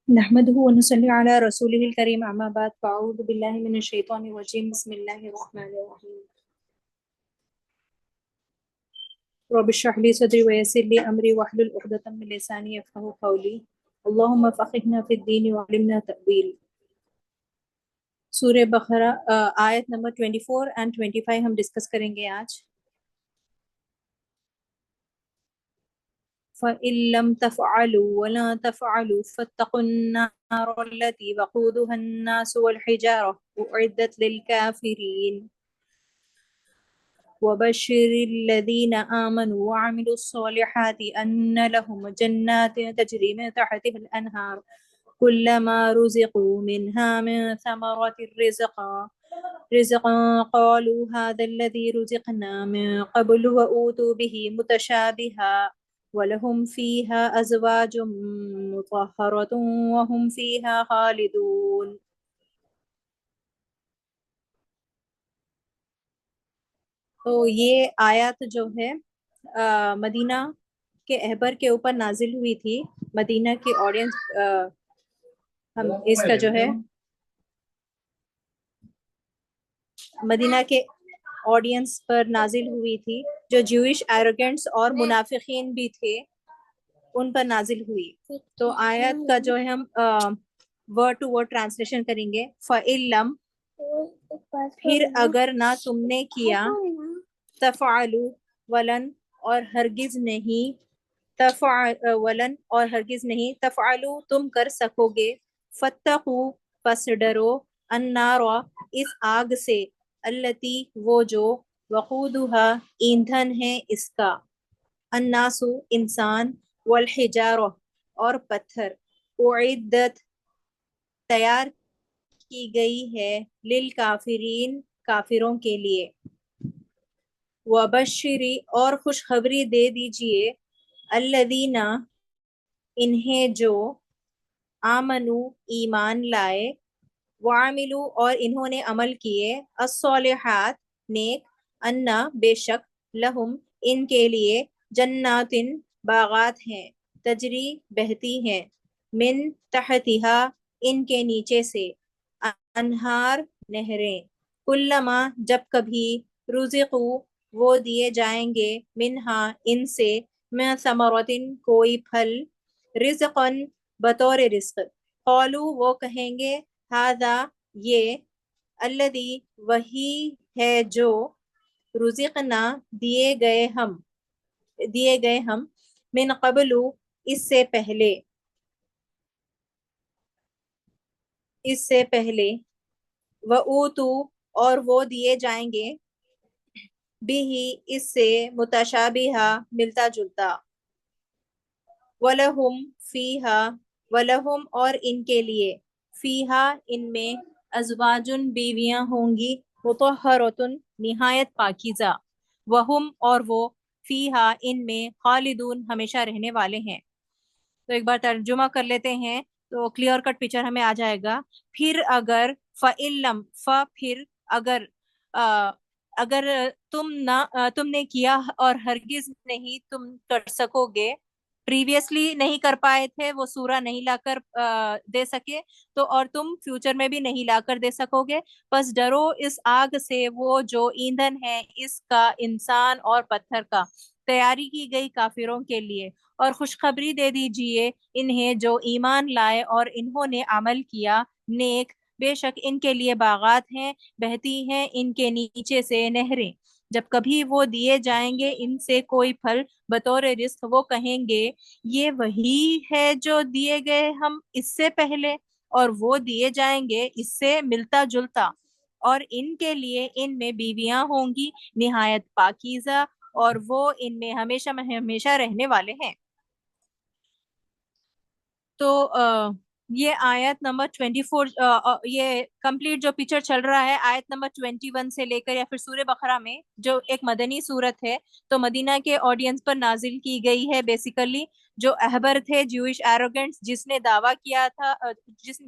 نحمده ونصلي على رسوله الكريم أما بعد فأعوذ بالله من الشيطان الرجيم بسم الله الرحمن الرحيم رب اشرح لي صدري ويسر لي أمري واحلل عقدة من لساني يفقهوا قولي اللهم فقهنا في الدين وعلمنا تأويل سورہ بقرہ آیت نمبر 24 and 25 ہم ڈسکس کریں گے آج. فَإِن لَّمْ تَفْعَلُوا وَلَا تَفْعَلُوا فَاتَّقُوا النَّارَ الَّتِي وَقُودُهَا النَّاسُ وَالْحِجَارَةُ أُعِدَّتْ لِلْكَافِرِينَ وَبَشِّرِ الَّذِينَ آمَنُوا وَعَمِلُوا الصَّالِحَاتِ أَنَّ لَهُمْ جَنَّاتٍ تَجْرِي مِن تَحْتِهَا الْأَنْهَارُ كُلَّمَا رُزِقُوا مِنْهَا مِن ثَمَرَةٍ رِزْقًا قَالُوا هَذَا الَّذِي رُزِقْنَا مِن قَبْلُ وَأُوتُوا بِهِ مُتَشَابِهًا وَلَهُمْ فِيهَا أَزْوَاجٌ مُطَهَّرَةٌ وَهُمْ فِيهَا خَالِدُونَ. تو یہ آیات جو ہے مدینہ کے اہبر کے اوپر نازل ہوئی تھی. مدینہ کی آڈینس ہم اس کا جو ہے مدینہ کے آڈینس پر نازل ہوئی تھی جو جوئش ایروگنٹس اور منافقین بھی تھے ان پر نازل ہوئی. تو آیت کا جو ہے ہم ورڈ ٹو ورڈ ٹرانسلیشن کریں گے. فَإِلَّمْ پھر اگر نہ تم نے کیا، تفعلوا ولن اور ہرگز نہیں، ولن اور ہرگز نہیں، تفعلوا تم کر سکو گے، فاتقوا پس ڈرو، النار اس آگ سے، التی وہ جو، وقودها ایندھن ہے اس کا، الناس انسان، والحجارہ اور پتھر، اعدت تیار کی گئی ہے، للکافرین کافروں کے لیے، وبشری اور خوشخبری دے دیجئے، الذین انہیں جو، آمنو ایمان لائے، وعملو اور انہوں نے عمل کیے، الصالحات نیک، انا بے شک، لہم ان کے لیے، جناتن باغات ہیں، تجری بہتی ہیں، من تحتہا ان کے نیچے سے، انہار نہریں، کلما جب کبھی، رزقو وہ دیے جائیں گے، منہا ان سے، من ثمرتن کوئی پھل، رزقن بطور رزق، قالو وہ کہیں گے، ہذا یہ، الذی وہی ہے جو، رزقنا دیے گئے ہم، من قبل اس سے پہلے، وَأُوتُوا اور وہ دیے جائیں گے، بھی اس سے، متشابہہ ملتا جلتا، وَلَهُمْ فِيهَا وَلَهُمْ اور ان کے لیے، فِيهَا ان میں، ازواجن بیویاں ہوں گی، مطہرۃ نہایت پاکیزہ، وہم اور وہ، فِيهَا ان میں، خالدون ہمیشہ رہنے والے ہیں. تو ایک بار ترجمہ کر لیتے ہیں تو کلیئر کٹ پکچر ہمیں آ جائے گا. پھر اگر، فَإِلَّمْ پھر اگر، اگر تم نے کیا اور ہرگز نہیں تم کر سکو گے، پریویسلی نہیں کر پائے تھے، وہ سورہ نہیں لا کر دے سکے تو، اور تم فیوچر میں بھی نہیں لا کر دے سکو گے، پس ڈرو اس آگ سے وہ جو ایندھن ہے اس کا، انسان اور پتھر کا، تیاری کی گئی کافروں کے لیے، اور خوشخبری دے دیجئے انہیں جو ایمان لائے اور انہوں نے عمل کیا نیک، بے شک ان کے لیے باغات ہیں، بہتی ہیں ان کے نیچے سے نہریں، جب کبھی وہ دیے جائیں گے ان سے کوئی پھل بطور رزق، وہ کہیں گے یہ وہی ہے جو دیے گئے ہم اس سے پہلے، اور وہ دیے جائیں گے اس سے ملتا جلتا، اور ان کے لیے ان میں بیویاں ہوں گی نہایت پاکیزہ، اور وہ ان میں ہمیشہ ہمیشہ رہنے والے ہیں. تو یہ آیت نمبر 24، یہ کمپلیٹ جو پکچر چل رہا ہے آیت نمبر 21 سے لے کر، یا پھر سورہ بقرہ میں جو ایک مدنی صورت ہے، تو مدینہ کے آڈینس پر نازل کی گئی ہے. بیسیکلی جو اہبر تھے، جوئش ایروگنٹس، جس نے دعویٰ کیا تھا،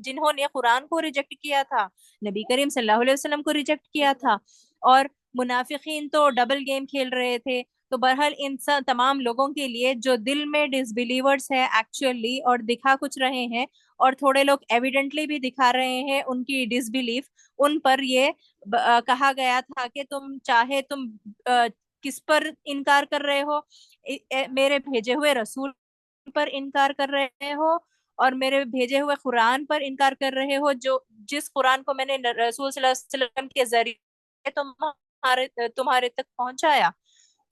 جنہوں نے قرآن کو ریجیکٹ کیا تھا، نبی کریم صلی اللہ علیہ وسلم کو ریجیکٹ کیا تھا، اور منافقین تو ڈبل گیم کھیل رہے تھے. تو بہرحال ان تمام لوگوں کے لیے جو دل میں ڈس بلیورز ہے ایکچولی اور دکھا کچھ رہے ہیں، اور تھوڑے لوگ ایویڈنٹلی بھی دکھا رہے ہیں ان کی ڈسبیلیف، ان پر یہ کہا گیا تھا کہ تم چاہے تم کس پر انکار کر رہے ہو، میرے بھیجے ہوئے رسول پر انکار کر رہے ہو اور میرے بھیجے ہوئے قرآن پر انکار کر رہے ہو، جو جس قرآن کو میں نے رسول صلی اللہ علیہ وسلم کے ذریعے تمہارے تک پہنچایا،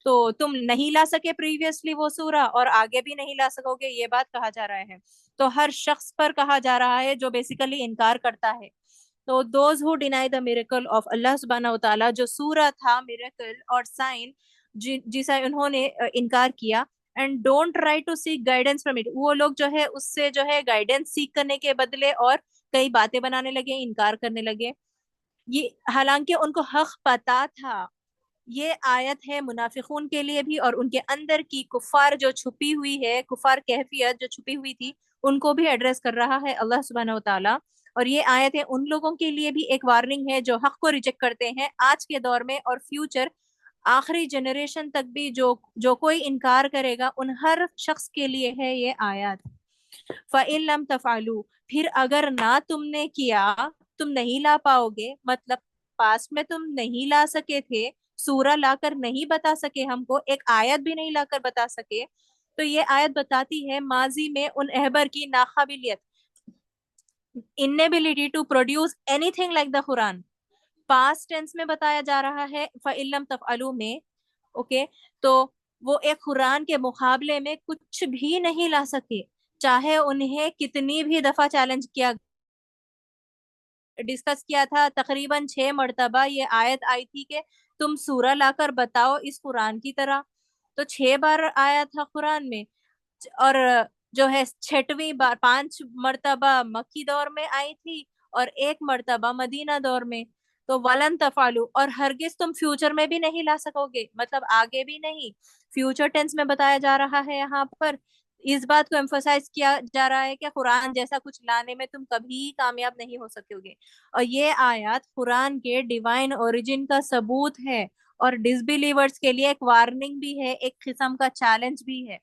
تو تم نہیں لا سکے پریویسلی وہ سورہ اور آگے بھی نہیں لا سکو گے، یہ بات کہا جا رہا ہے۔ تو ہر شخص پر کہا جا رہا ہے جو بیسیکلی انکار کرتا ہے۔ تو those who deny the miracle of اللہ سبحانہ و تعالیٰ، جو سورہ تھا میریکل اور سائن جسے انہوں نے انکار کیا، and don't try to seek guidance from it, وہ لوگ جو ہے اس سے جو ہے گائیڈنس سیکھ کرنے کے بدلے اور کئی باتیں بنانے لگے، انکار کرنے لگے، یہ حالانکہ ان کو حق پتا تھا۔ یہ آیت ہے منافقون کے لیے بھی، اور ان کے اندر کی کفار جو چھپی ہوئی ہے، کفار کیفیت جو چھپی ہوئی تھی، ان کو بھی ایڈریس کر رہا ہے اللہ سبحانہ و تعالیٰ۔ اور یہ آیت ہے ان لوگوں کے لیے بھی ایک وارننگ ہے جو حق کو ریجیکٹ کرتے ہیں آج کے دور میں اور فیوچر آخری جنریشن تک بھی، جو کوئی انکار کرے گا ان ہر شخص کے لیے ہے یہ آیات۔ فَإِن لَمْ تَفْعَلُوا، پھر اگر نہ تم نے کیا، تم نہیں لا پاؤ گے، مطلب پاس میں تم نہیں لا سکے تھے، سورہ لا کر نہیں بتا سکے ہم کو، ایک آیت بھی نہیں لا کر بتا سکے، تو یہ آیت بتاتی ہے ماضی میں ان احبر کی ناقابلیت، inability to produce anything like the Quran. Past tense میں بتایا جا رہا ہے فَإِن لَمْ تَفْعَلُوا میں، اوکے، تو وہ ایک قرآن کے مقابلے میں کچھ بھی نہیں لا سکے، چاہے انہیں کتنی بھی دفعہ چیلنج کیا، ڈسکس کیا تھا، تقریباً 6 مرتبہ یہ آیت آئی تھی کہ تم سورہ لا کر بتاؤ اس قرآن کی طرح، تو 6 بار آیا تھا قرآن میں، اور جو ہے 6ویں بار 5 مرتبہ مکی دور میں آئی تھی اور 1 مرتبہ مدینہ دور میں۔ تو ولن تفعلوا، اور ہرگز تم فیوچر میں بھی نہیں لا سکو گے، مطلب آگے بھی نہیں، فیوچر ٹینس میں بتایا جا رہا ہے یہاں پر، اس بات کو ایمفسائز کیا جا رہا ہے کہ قرآن جیسا کچھ لانے میں تم کبھی کامیاب نہیں ہو سکو گے۔ اور یہ آیات قرآن کے ڈیوائن اوریجن کا ثبوت ہے اور ڈسبیلیورز کے لیے ایک وارننگ بھی ہے، ایک قسم کا چیلنج بھی ہے۔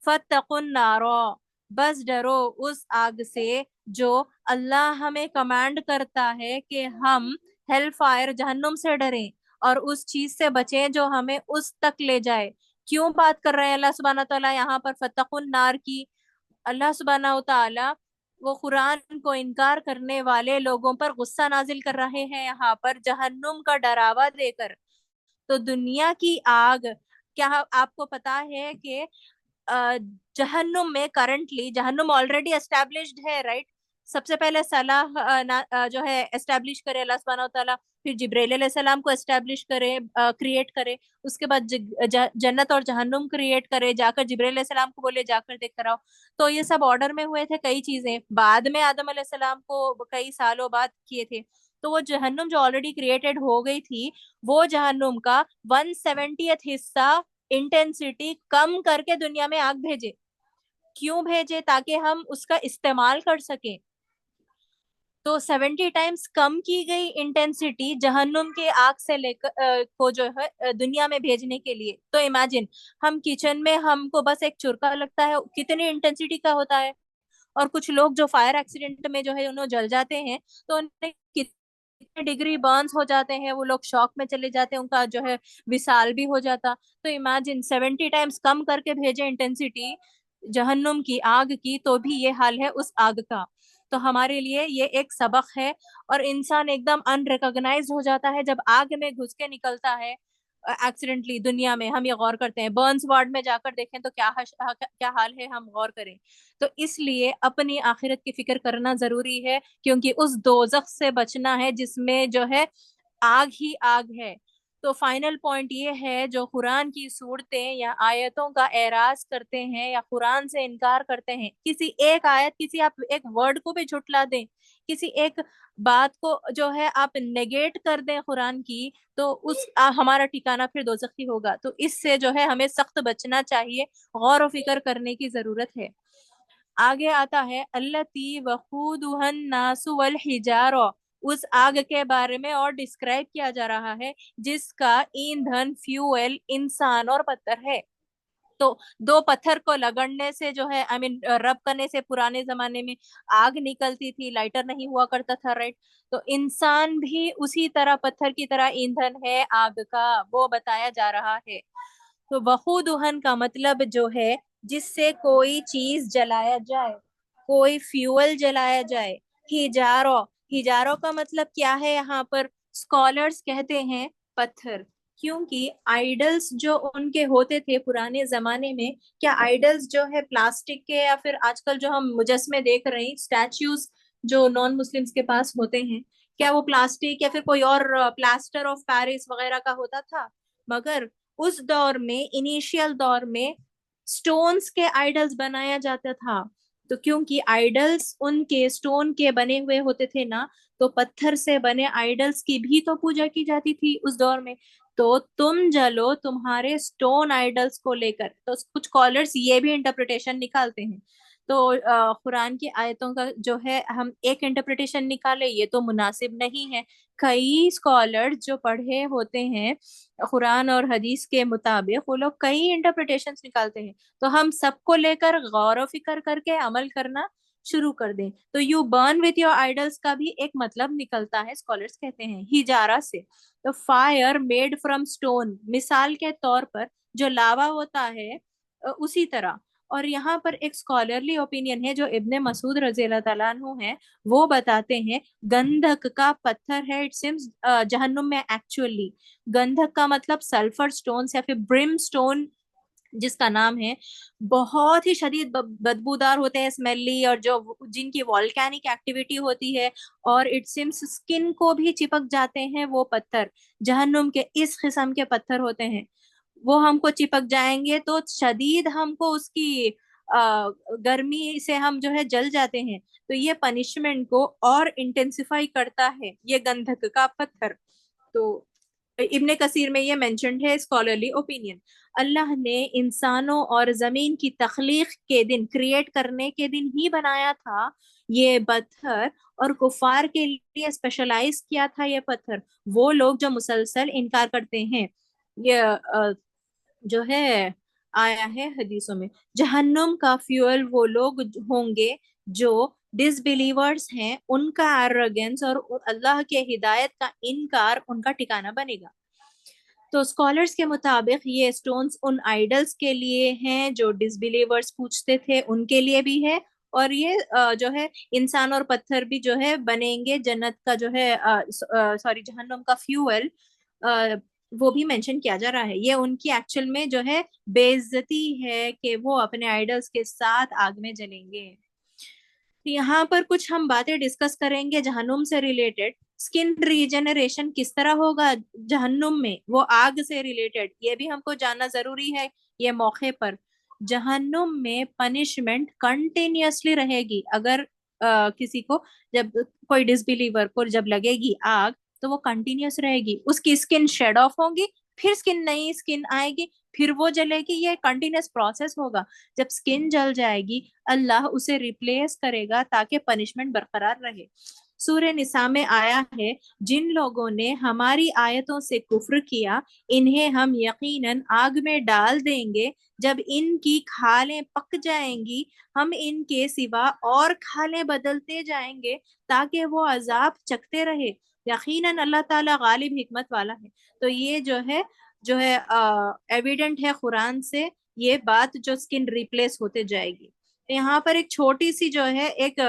فَاتَّقُوا النَّارَ، بس ڈرو اس آگ سے جو اللہ ہمیں کمانڈ کرتا ہے کہ ہم ہیل فائر جہنم سے ڈریں اور اس چیز سے بچیں جو ہمیں اس تک لے جائے۔ کیوں بات کر رہے ہیں اللہ سبحانہ تعالیٰ یہاں پر فَاتَّقُوا النَّارَ کی؟ اللہ سبحانہ تعالیٰ وہ قرآن کو انکار کرنے والے لوگوں پر غصہ نازل کر رہے ہیں یہاں پر جہنم کا ڈراوا دے کر۔ تو دنیا کی آگ، کیا آپ کو پتا ہے کہ جہنم میں کرنٹلی، جہنم آلریڈی اسٹیبلشڈ ہے، رائٹ؟ سب سے پہلے صلاح جو ہے اسٹیبلش کرے اللہ سبحانہ تعالیٰ، پھر جبرائیل علیہ السلام کو اسٹیبلش کرے، کریٹ کرے، اس کے بعد جنت اور جہنم کریٹ کرے، جا کر جبرائیل علیہ السلام کو بولے جا کر دیکھ کر آؤ۔ تو یہ سب آرڈر میں ہوئے تھے، کئی چیزیں بعد میں آدم علیہ السلام کو کئی سالوں بعد کیے تھے۔ تو وہ جہنم جو آلریڈی کریٹڈ ہو گئی تھی، وہ جہنم کا 1/70 حصہ انٹینسٹی کم کر کے دنیا میں آگ بھیجے۔ کیوں بھیجے؟ تاکہ ہم اس کا استعمال کر سکیں۔ تو 70 ٹائمز کم کی گئی انٹینسٹی جہنم کے آگ سے لے کر کو جو ہے دنیا میں بھیجنے کے لیے۔ تو امیجن ہم کچن میں ہم کو بس ایک چرکا لگتا ہے، کتنی انٹینسٹی کا ہوتا ہے، اور کچھ لوگ جو فائر ایکسیڈنٹ میں جو ہے انہوں جل جاتے ہیں تو انہیں کتنے ڈگری برنز ہو جاتے ہیں، وہ لوگ شوک میں چلے جاتے ہیں، ان کا جو ہے وصال بھی ہو جاتا۔ تو امیجن 70 ٹائمز کم کر کے بھیجے انٹینسٹی جہنم کی آگ کی، تو بھی یہ حال ہے اس آگ کا۔ تو ہمارے لیے یہ ایک سبق ہے، اور انسان ایک دم انریکگنائزڈ ہو جاتا ہے جب آگ میں گھس کے نکلتا ہے ایکسیڈنٹلی دنیا میں۔ ہم یہ غور کرتے ہیں، برنز وارڈ میں جا کر دیکھیں تو کیا حال ہے، ہم غور کریں۔ تو اس لیے اپنی آخرت کی فکر کرنا ضروری ہے، کیونکہ اس دوزخ سے بچنا ہے جس میں جو ہے آگ ہی آگ ہے۔ تو فائنل پوائنٹ یہ ہے، جو قرآن کی صورتیں یا آیتوں کا اعراض کرتے ہیں یا قرآن سے انکار کرتے ہیں، کسی ایک آیت، کسی آپ ایک ورڈ کو بھی جھٹلا دیں، کسی ایک بات کو جو ہے آپ نیگیٹ کر دیں قرآن کی، تو ہمارا ٹھکانہ پھر دوزخی ہوگا۔ تو اس سے جو ہے ہمیں سخت بچنا چاہیے، غور و فکر کرنے کی ضرورت ہے۔ آگے آتا ہے التی وقودها الناس والحجارہ، اس آگ کے بارے میں اور ڈسکرائب کیا جا رہا ہے جس کا ایندھن، فیول انسان اور پتھر ہے۔ تو دو پتھر کو رگڑنے سے جو ہے رب کرنے سے پرانے زمانے میں آگ نکلتی تھی, لائٹر نہیں ہوا کرتا تھا, رائٹ. تو انسان بھی اسی طرح پتھر کی طرح ایندھن ہے آگ کا, وہ بتایا جا رہا ہے. تو وقودہن کا مطلب جو ہے جس سے کوئی چیز جلایا جائے, کوئی فیول جلایا جائے. ہجارو, ہجارو کا مطلب کیا ہے یہاں پر؟ اسکالرس کہتے ہیں پتھر, کیونکہ آئیڈلز جو ان کے ہوتے تھے پرانے زمانے میں, کیا آئیڈلز جو ہے پلاسٹک کے یا پھر آج کل جو ہم مجسمے دیکھ رہے ہیں اسٹیچوز جو نان مسلمس کے پاس ہوتے ہیں, کیا وہ پلاسٹک یا پھر کوئی اور پلاسٹر آف پیرس وغیرہ کا ہوتا تھا؟ مگر اس دور میں, انیشیل دور میں, سٹونز کے آئیڈلز بنایا جاتا تھا. تو کیونکہ آئیڈلز ان کے سٹون کے بنے ہوئے ہوتے تھے نا, تو پتھر سے بنے آئیڈلز کی بھی تو پوجا کی جاتی تھی اس دور میں. تو تم جلو تمہارے سٹون آئیڈلز کو لے کر. تو کچھ اسکالرز یہ بھی انٹرپریٹیشن نکالتے ہیں. تو قرآن کی آیتوں کا جو ہے ہم ایک انٹرپریٹیشن نکالے یہ تو مناسب نہیں ہے. کئی اسکالرز جو پڑھے ہوتے ہیں قرآن اور حدیث کے مطابق, وہ لوگ کئی انٹرپریٹیشنز نکالتے ہیں. تو ہم سب کو لے کر غور و فکر کر کے عمل کرنا شروع کر دیں. تو you born with your idols کا بھی ایک مطلب نکلتا ہے, اسکالرز کہتے ہیں ہجارہ سے. تو فائر میڈ فرام اسٹون, مثال کے طور پر جو لاوا ہوتا ہے اسی طرح. اور یہاں پر ایک اسکالرلی اوپینین ہے جو ابن مسعود رضی اللہ تعالیٰ عنہ ہے, وہ بتاتے ہیں گندھک کا پتھر ہے اٹ سیمز جہنم میں. ایکچولی گندھک کا مطلب سلفر سٹونز یا پھر برم سٹون جس کا نام ہے, بہت ہی شدید بدبودار ہوتے ہیں, اسمیلی, اور جو جن کی والکینک ایکٹیویٹی ہوتی ہے, اور اٹ سیمز سکن کو بھی چپک جاتے ہیں وہ پتھر. جہنم کے اس قسم کے پتھر ہوتے ہیں, وہ ہم کو چپک جائیں گے تو شدید ہم کو اس کی گرمی سے ہم جو ہے جل جاتے ہیں. تو یہ پنشمنٹ کو اور انٹینسیفائی کرتا ہے یہ گندھک کا پتھر. تو ابن کثیر میں یہ مینشنڈ ہے اسکالرلی اوپینین. اللہ نے انسانوں اور زمین کی تخلیق کے دن, کریٹ کرنے کے دن ہی بنایا تھا یہ پتھر, اور کفار کے لیے اسپیشلائز کیا تھا یہ پتھر. وہ لوگ جو مسلسل انکار کرتے ہیں, یہ جو ہے آیا ہے حدیثوں میں, جہنم کا فیول وہ لوگ ہوں گے جو ڈس بلیورز ہیں, ان کا ایروگنس اور اللہ کے ہدایت کا انکار ان کا ٹھکانہ بنے گا. تو اسکالرز کے مطابق یہ سٹونز ان آئیڈلز کے لیے ہیں جو ڈس بلیورز پوچھتے تھے, ان کے لیے بھی ہے. اور یہ جو ہے انسان اور پتھر بھی جو ہے بنیں گے جنت کا جو ہے سوری جہنم کا فیول, وہ بھی مینشن کیا جا رہا ہے. یہ ان کی ایکچوئل میں جو ہے بے عزتی ہے کہ وہ اپنے آئیڈلز کے ساتھ آگ میں جلیں گے. یہاں پر کچھ ہم باتیں ڈسکس کریں گے جہنم سے ریلیٹڈ. اسکن ریجنریشن کس طرح ہوگا جہنم میں, وہ آگ سے ریلیٹڈ, یہ بھی ہم کو جاننا ضروری ہے یہ موقع پر. جہنم میں پنشمنٹ کنٹینیوسلی رہے گی. اگر کسی کو جب کوئی ڈس بلیور کو جب لگے گی آگ تو وہ کنٹینیوس رہے گی. اس کی اسکن شیڈ آف ہوگی, پھر اسکن نئی اسکن آئے گی, پھر وہ جلے گی. یہ کنٹینیوس پروسیس ہوگا. جب اسکن جل جائے گی اللہ اسے ریپلیس کرے گا تاکہ پنشمنٹ برقرار رہے. سورہ نساء میں آیا ہے, جن لوگوں نے ہماری آیتوں سے کفر کیا انہیں ہم یقیناً آگ میں ڈال دیں گے. جب ان کی کھالیں پک جائیں گی ہم ان کے سوا اور کھالیں بدلتے جائیں گے تاکہ وہ عذاب چکھتے رہے. یقیناً اللہ تعالیٰ غالب حکمت والا ہے. تو یہ جو ہے ایویڈنٹ ہے قرآن سے یہ بات جو اسکن ریپلیس ہوتے جائے گی. یہاں پر ایک چھوٹی سی جو ہے ایک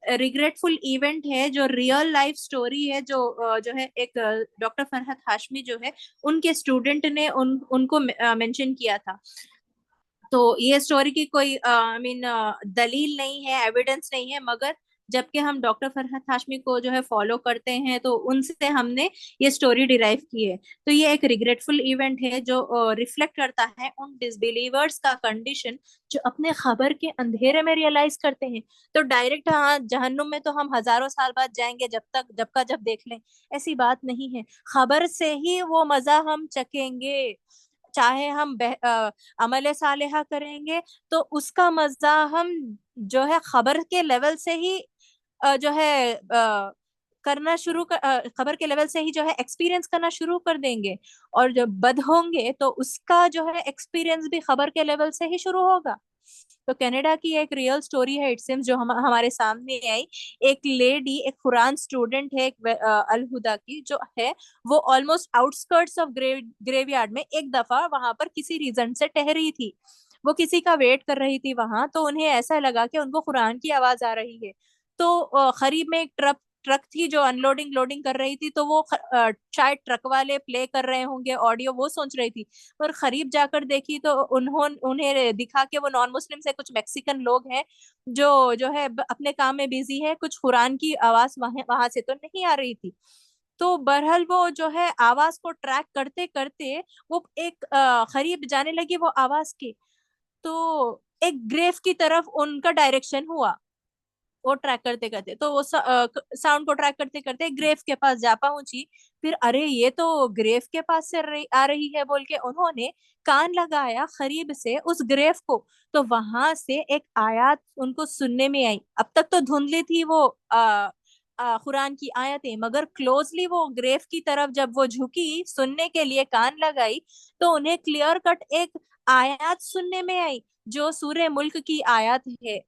ریگریٹفل ایونٹ ہے جو ریئل لائف سٹوری ہے, جو ہے ایک ڈاکٹر فرحت ہاشمی جو ہے ان کے اسٹوڈنٹ نے ان کو مینشن کیا تھا. تو یہ سٹوری کی کوئی دلیل نہیں ہے, ایویڈنس نہیں ہے, مگر جبکہ ہم ڈاکٹر فرحت ہاشمی کو جو ہے فالو کرتے ہیں تو ان سے ہم نے یہ سٹوری ڈیرائیو کی ہے. تو یہ ایک ریگریٹفل ایونٹ ہے جو ریفلیکٹ کرتا ہے ان ڈس بلیورز کا کنڈیشن جو اپنے خبر کے اندھیرے میں ریئلائز کرتے ہیں. تو ڈائریکٹ ہاں جہنم میں تو ہم ہزاروں سال بعد جائیں گے جب دیکھ لیں, ایسی بات نہیں ہے. خبر سے ہی وہ مزہ ہم چکیں گے. چاہے ہم عمل صالحہ کریں گے تو اس کا مزہ ہم جو ہے خبر کے لیول سے ہی جو ہے کرنا شروع خبر کے لیول سے ہی جو ہے ایکسپیرینس کرنا شروع کر دیں گے, اور جب بد ہوں گے تو اس کا جو ہے ایکسپیرینس بھی خبر کے لیول سے ہی شروع ہوگا. تو کینیڈا کی ایک ریئل سٹوری ہے اٹ سیمز جو ہمارے سامنے آئی. ایک لیڈی, ایک قرآن اسٹوڈنٹ ہے, ایک الہدا کی جو ہے, وہ آلموسٹ آؤٹسکرٹس آف گریو یارڈ میں ایک دفعہ وہاں پر کسی ریزن سے ٹہری تھی. وہ کسی کا ویٹ کر رہی تھی وہاں, تو انہیں ایسا لگا کہ ان کو قرآن کی آواز آ رہی ہے. تو قریب میں ایک ٹرک تھی جو ان لوڈنگ لوڈنگ کر رہی تھی, تو وہ شاید ٹرک والے پلے کر رہے ہوں گے آڈیو, وہ سوچ رہی تھی. اور قریب جا کر دیکھی تو انہیں دکھا کہ وہ نان مسلم سے کچھ میکسیکن لوگ ہیں جو ہے اپنے کام میں بزی ہے, کچھ قرآن کی آواز وہاں سے تو نہیں آ رہی تھی. تو بہرحال وہ جو ہے آواز کو ٹریک کرتے کرتے وہ ایک قریب جانے لگی وہ آواز کے, تو ایک گریف کی طرف ان کا ڈائریکشن ہوا. وہ ٹریک کرتے کرتے تو وہ ساؤنڈ کو ٹریک کرتے کرتے گریف کے پاس جا پہنچی. پھر ارے یہ تو گریف کے پاس سے آ رہی ہے بول کے انہوں نے کان لگایا قریب سے اس گریف کو, تو وہاں سے ایک آیات ان کو سننے میں آئی. اب تک تو دھندلی تھی وہ قرآن کی آیتیں, مگر کلوزلی وہ گریف کی طرف جب وہ جھکی سننے کے لیے کان لگائی تو انہیں کلیئر کٹ ایک آیات سننے میں آئی جو سورہ ملک کی آیات ہے.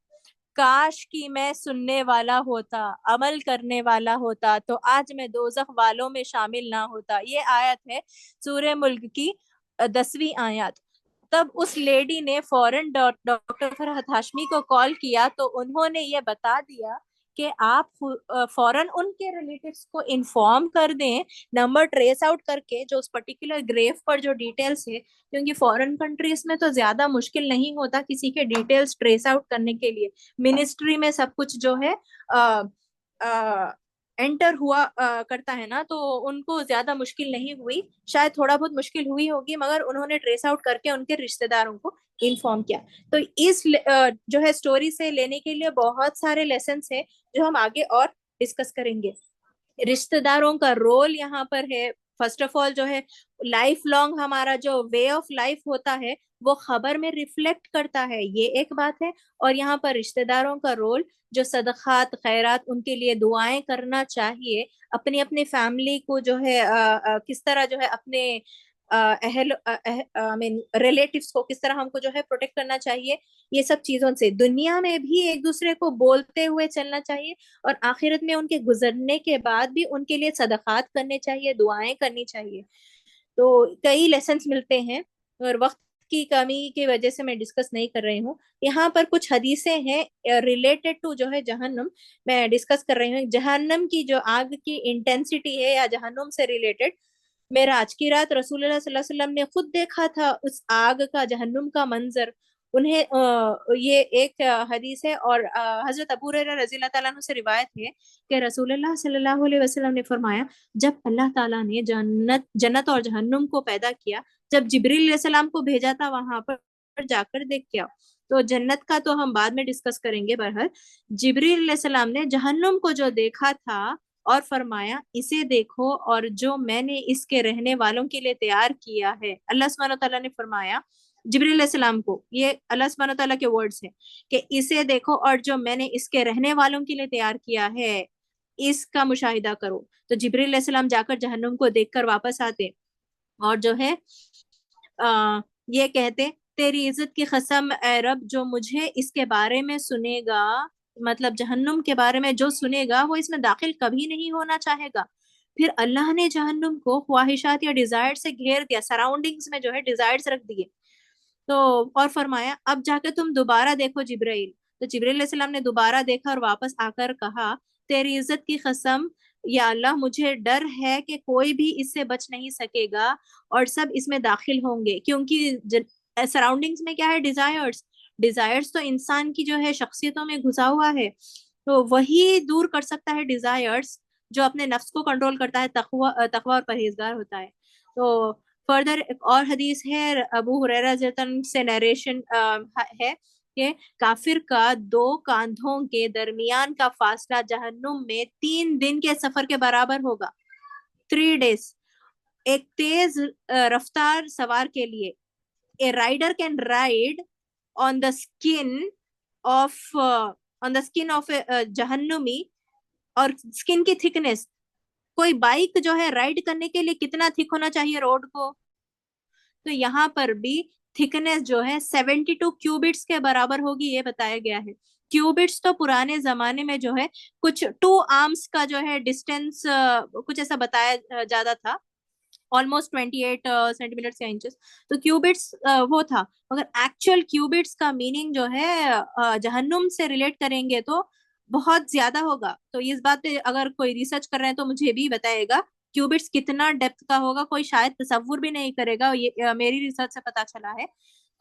کاش کی میں سننے والا ہوتا, عمل کرنے والا ہوتا, تو آج میں دوزخ والوں میں شامل نہ ہوتا. یہ آیت ہے سورہ ملک کی 10ویں آیت. تب اس لیڈی نے فوراً ڈاکٹر فرحت ہاشمی کو کال کیا, تو انہوں نے یہ بتا دیا کہ آپ فوراً ان کے ریلیٹیوز کو انفارم کر دیں, نمبر ٹریس آؤٹ کر کے جو اس پرٹیکولر گریف پر جو ڈیٹیلز ہے, کیونکہ فورن کنٹریز میں تو زیادہ مشکل نہیں ہوتا کسی کے ڈیٹیلز ٹریس آؤٹ کرنے کے لیے. منسٹری میں سب کچھ جو ہے انٹر ہوا کرتا ہے نا, تو ان کو زیادہ مشکل نہیں ہوئی. شاید تھوڑا بہت مشکل ہوئی ہوگی, مگر انہوں نے ٹریس آؤٹ کر کے ان کے رشتے داروں کو انفارم کیا. تو اس جو ہے سٹوری سے لینے کے لیے بہت سارے لیسنس ہیں جو ہم آگے اور ڈسکس کریں گے. رشتے داروں کا رول یہاں پر ہے. فرسٹ آف آل جو ہے لائف لانگ ہمارا جو وے آف لائف ہوتا ہے وہ خبر میں ریفلیکٹ کرتا ہے, یہ ایک بات ہے. اور یہاں پر رشتے داروں کا رول جو صدقات خیرات, ان کے لیے دعائیں کرنا چاہیے, اپنی اپنی فیملی کو جو ہے کس طرح جو ہے اپنے اہل ریلیٹیوز کو کس طرح ہم کو جو ہے پروٹیکٹ کرنا چاہیے. یہ سب چیزوں سے دنیا میں بھی ایک دوسرے کو بولتے ہوئے چلنا چاہیے, اور آخرت میں ان کے گزرنے کے بعد بھی ان کے لیے صدقات کرنے چاہیے, دعائیں کرنی چاہیے. تو کئی لیسنس ملتے ہیں, اور وقت کی کمی کی وجہ سے میں ڈسکس نہیں کر رہی ہوں. یہاں پر کچھ حدیثیں ہیں ریلیٹڈ ٹو جو ہے جہنم, میں ڈسکس کر رہی ہوں. جہنم کی جو آگ کی انٹینسٹی ہے یا جہنم سے ریلیٹڈ, معراج کی رات رسول اللہ صلی اللہ علیہ وسلم نے خود دیکھا تھا اس آگ کا, جہنم کا منظر. انہیں یہ ایک حدیث ہے, اور حضرت ابو ہریرہ رضی اللہ تعالیٰ عنہ سے روایت ہے کہ رسول اللہ صلی اللہ علیہ وسلم نے فرمایا, جب اللہ تعالیٰ نے جنت اور جہنم کو پیدا کیا, جب جبریل علیہ السلام کو بھیجا تھا وہاں پر جا کر دیکھ کیا. تو جنت کا تو ہم بعد میں ڈسکس کریں گے. بہرحال جبریل علیہ السلام نے جہنم کو جو دیکھا تھا اور فرمایا, اسے دیکھو اور جو میں نے اس کے رہنے والوں کے لیے تیار کیا ہے. اللہ سبحانہ تعالیٰ نے فرمایا جبریل علیہ السلام کو, یہ اللہ سبحانہ تعالیٰ کے ورڈز ہیں, کہ اسے دیکھو اور جو میں نے اس کے رہنے والوں کے لیے تیار کیا ہے اس کا مشاہدہ کرو. تو جبریل علیہ السلام جا کر جہنم کو دیکھ کر واپس آتے, اور جو ہے یہ کہتے, تیری عزت کی قسم اے رب, جو مجھے اس کے بارے میں سنے گا, مطلب جہنم کے بارے میں جو سنے گا وہ اس میں داخل کبھی نہیں ہونا چاہے گا. پھر اللہ نے جہنم کو خواہشات یا ڈیزائر سے گھیر دیا, سراؤنڈنگز میں جو ہے ڈیزائرز رکھ دیے. تو اور فرمایا, اب جا کے تم دوبارہ دیکھو جبرائیل. تو جبرائیل علیہ السلام نے دوبارہ دیکھا اور واپس آ کر کہا, تیری عزت کی قسم یا اللہ, مجھے ڈر ہے کہ کوئی بھی اس سے بچ نہیں سکے گا اور سب اس میں داخل ہوں گے. کیونکہ سراؤنڈنگز میں کیا ہے, ڈیزائرز تو انسان کی جو ہے شخصیتوں میں گھسا ہوا ہے, تو وہی دور کر سکتا ہے ڈیزائرز جو اپنے نفس کو کنٹرول کرتا ہے, تقوی اور پرہیزگار ہوتا ہے. تو فردر ایک اور حدیث ہے ابو ہریرہ رضی اللہ عنہ سے نیریشن ہے کہ کافر کا 2 کاندھوں کے درمیان کا فاصلہ جہنم میں 3 دن کے سفر کے برابر ہوگا. 3 days. ایک تیز رفتار سوار کے لیے, a rider can ride on the skin of a Jahannami اور اسکن کی تھکنیس, کوئی بائک جو ہے رائڈ کرنے کے لیے کتنا تھک ہونا چاہیے روڈ کو, تو یہاں پر بھی تھکنیس جو ہے 72 کیوبٹس کے برابر ہوگی, یہ بتایا گیا ہے. کیوبٹس تو پرانے زمانے میں جو ہے کچھ 2 آرمس کا جو ہے ڈسٹینس کچھ ایسا بتایا جاتا تھا, آلموسٹ 28 سینٹی میٹر یا انچز, تو کیوبٹس وہ تھا. مگر ایکچوئل کیوبٹس کا میننگ جو ہے جہنم سے ریلیٹ کریں گے تو بہت زیادہ ہوگا. تو اس بات پہ اگر کوئی ریسرچ کر رہے ہیں تو مجھے بھی بتائے گا کیوبٹس کتنا ڈیپتھ کا ہوگا, کوئی شاید تصور بھی نہیں کرے گا, یہ میری ریسرچ سے پتا چلا ہے.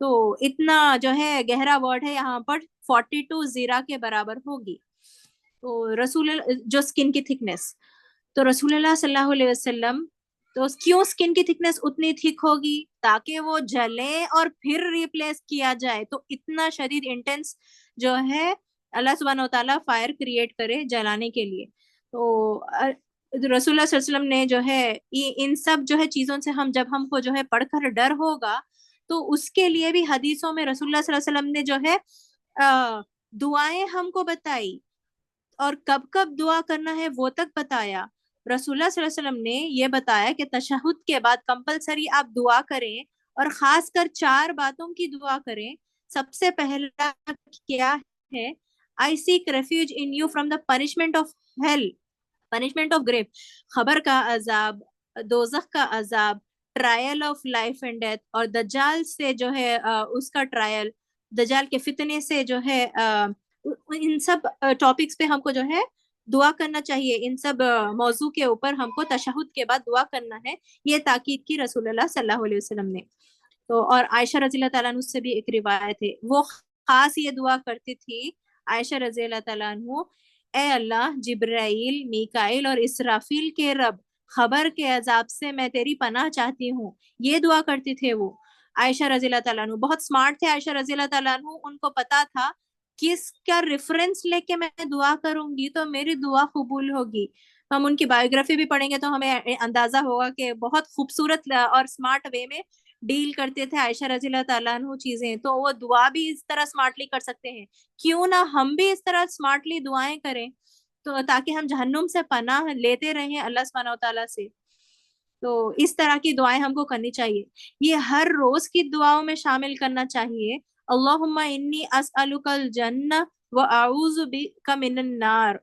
تو اتنا جو ہے گہرا ورڈ ہے یہاں پر, 42 زیرا کے برابر ہوگی. تو رسول جو اسکن کی تھکنیس, تو رسول اللہ صلی اللہ علیہ وسلم, تو کیوں اسکن کی تھکنیس اتنی تھک ہوگی, تاکہ وہ جلے اور پھر ریپلیس کیا جائے. تو اتنا شدید انٹینس جو ہے اللہ سبحانہ وتعالیٰ فائر کریٹ کرے جلانے کے لیے. تو رسول اللہ صلی اللہ علیہ وسلم نے جو ہے ان سب جو ہے چیزوں سے ہم کو جو ہے پڑھ کر ڈر ہوگا, تو اس کے لیے بھی حدیثوں میں رسول اللہ صلی اللہ علیہ وسلم نے جو ہے دعائیں ہم کو بتائی, اور کب کب دعا کرنا ہے وہ تک بتایا. رسول اللہ صلی اللہ علیہ وسلم نے یہ بتایا کہ تشہد کے بعد کمپلسری آپ دعا کریں, اور خاص کر 4 باتوں کی دعا کریں. سب سے پہلا کیا ہے, I seek refuge in you from the punishment of hell, punishment of grave, خبر کا عذاب, دوزخ کا عذاب, trial of life and death, اور دجال سے جو ہے اس کا ٹرائل, دجال کے فتنے سے جو ہے ان سب ٹاپکس پہ ہم کو جو ہے دعا کرنا چاہیے. ان سب موضوع کے اوپر ہم کو تشہد کے بعد دعا کرنا ہے, یہ تاکید کی رسول اللہ صلی اللہ علیہ وسلم نے. تو اور عائشہ رضی اللہ تعالیٰ عنہ سے بھی ایک روایت ہے, وہ خاص یہ دعا کرتی تھی عائشہ رضی اللہ تعالیٰ عنہ, اے اللہ جبرائیل, میکائیل اور اسرافیل کے رب, خبر کے عذاب سے میں تیری پناہ چاہتی ہوں. یہ دعا کرتی تھے وہ عائشہ رضی اللہ تعالیٰ عنہ. بہت سمارٹ تھے عائشہ رضی اللہ تعالیٰ عنہ, ان کو پتا تھا کس کا ریفرنس لے کے میں دعا کروں گی تو میری دعا قبول ہوگی. ہم ان کی بایوگرافی بھی پڑھیں گے تو ہمیں اندازہ ہوگا کہ بہت خوبصورت اور سمارٹ وے میں ڈیل کرتے تھے عائشہ رضی اللہ تعالیٰ عنہ چیزیں. تو وہ دعا بھی اس طرح سمارٹلی کر سکتے ہیں, کیوں نہ ہم بھی اس طرح سمارٹلی دعائیں کریں, تو تاکہ ہم جہنم سے پناہ لیتے رہیں اللہ سبحانہ وتعالیٰ سے. تو اس طرح کی دعائیں ہم کو کرنی چاہیے, یہ ہر روز کی دعاؤں میں شامل کرنا چاہیے. اللہم انی اسألک الجنہ واعوذ بک من النار.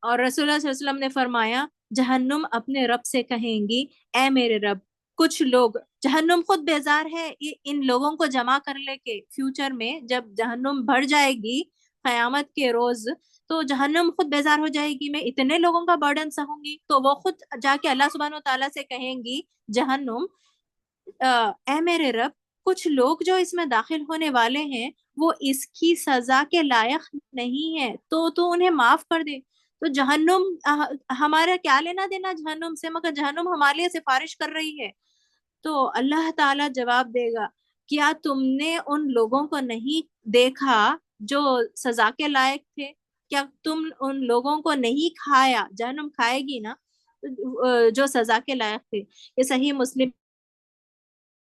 اور رسول اللہ صلی اللہ علیہ وسلم نے فرمایا جہنم اپنے رب سے کہیں گی, اے میرے رب, کچھ لوگ, جہنم خود بیزار ہے ان لوگوں کو جمع کر لے کے, فیوچر میں جب جہنم بھر جائے گی قیامت کے روز, تو جہنم خود بیزار ہو جائے گی, میں اتنے لوگوں کا برڈن سہوں گی. تو وہ خود جا کے اللہ سبحانہ وتعالیٰ سے کہیں گی جہنم, اے میرے رب, کچھ لوگ جو اس میں داخل ہونے والے ہیں وہ اس کی سزا کے لائق نہیں ہے, تو انہیں معاف کر دے. تو جہنم ہمارا کیا لینا دینا جہنم سے, مگر جہنم ہمارے لیے سفارش کر رہی ہے. تو اللہ تعالیٰ جواب دے گا, کیا تم نے ان لوگوں کو نہیں دیکھا جو سزا کے لائق تھے, کیا تم ان لوگوں کو نہیں کھایا, جہنم کھائے گی نا جو سزا کے لائق تھے. یہ صحیح مسلم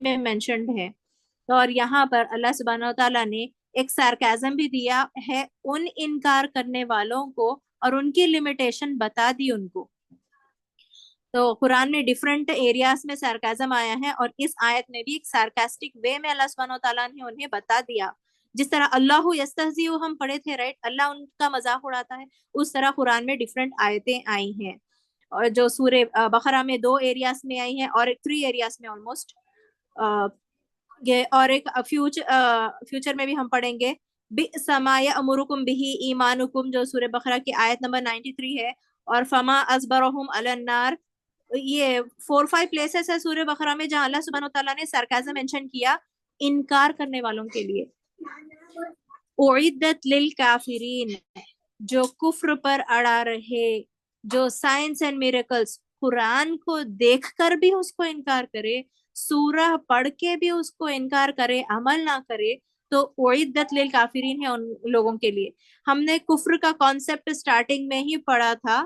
میں مینشنڈ ہے. اور یہاں پر اللہ سبحانہ وتعالیٰ نے ایک سارکازم بھی دیا ہے ان انکار کرنے والوں کو, اور ان کی لمیٹیشن بتا دی ان کو. تو قرآن میں ڈیفرنٹ ایریاز میں سارکازم آیا ہے, اور اس آیت میں بھی ایک سارکاسٹک وے میں اللہ سبحانہ وتعالیٰ نے انہیں بتا دیا. جس طرح اللہ یستہزئ ہم پڑھے تھے, رائٹ, اللہ ان کا مذاق اڑاتا ہے, اس طرح قرآن میں ڈیفرنٹ آیتیں آئی ہیں, اور جو سورہ بقرہ میں 2 ایریاز میں آئی ہیں, اور 3 ایریاز میں آلموسٹ, اور ایک فیوچر میں بھی ہم پڑھیں گے بئس ما یأمرکم بہ ایمانکم, جو سورہ بقرہ کی آیت نمبر 93 ہے, اور فما اصبرہم علی النار. یہ 4-5 پلیسز ہے سورہ بقرہ میں جہاں اللہ سبحانہ وتعالیٰ نے سارکازم مینشن کیا انکار کرنے والوں کے لیے. اعدت للکافرین, جو کفر پر اڑا رہے, جو سائنس اینڈ میریکلز, قرآن کو دیکھ کر بھی اس کو انکار کرے, سورہ پڑھ کے بھی اس کو انکار کرے, عمل نہ کرے, تو اعدت للکافرین ہے ان لوگوں کے لیے. ہم نے کفر کا کانسیپٹ سٹارٹنگ میں ہی پڑھا تھا,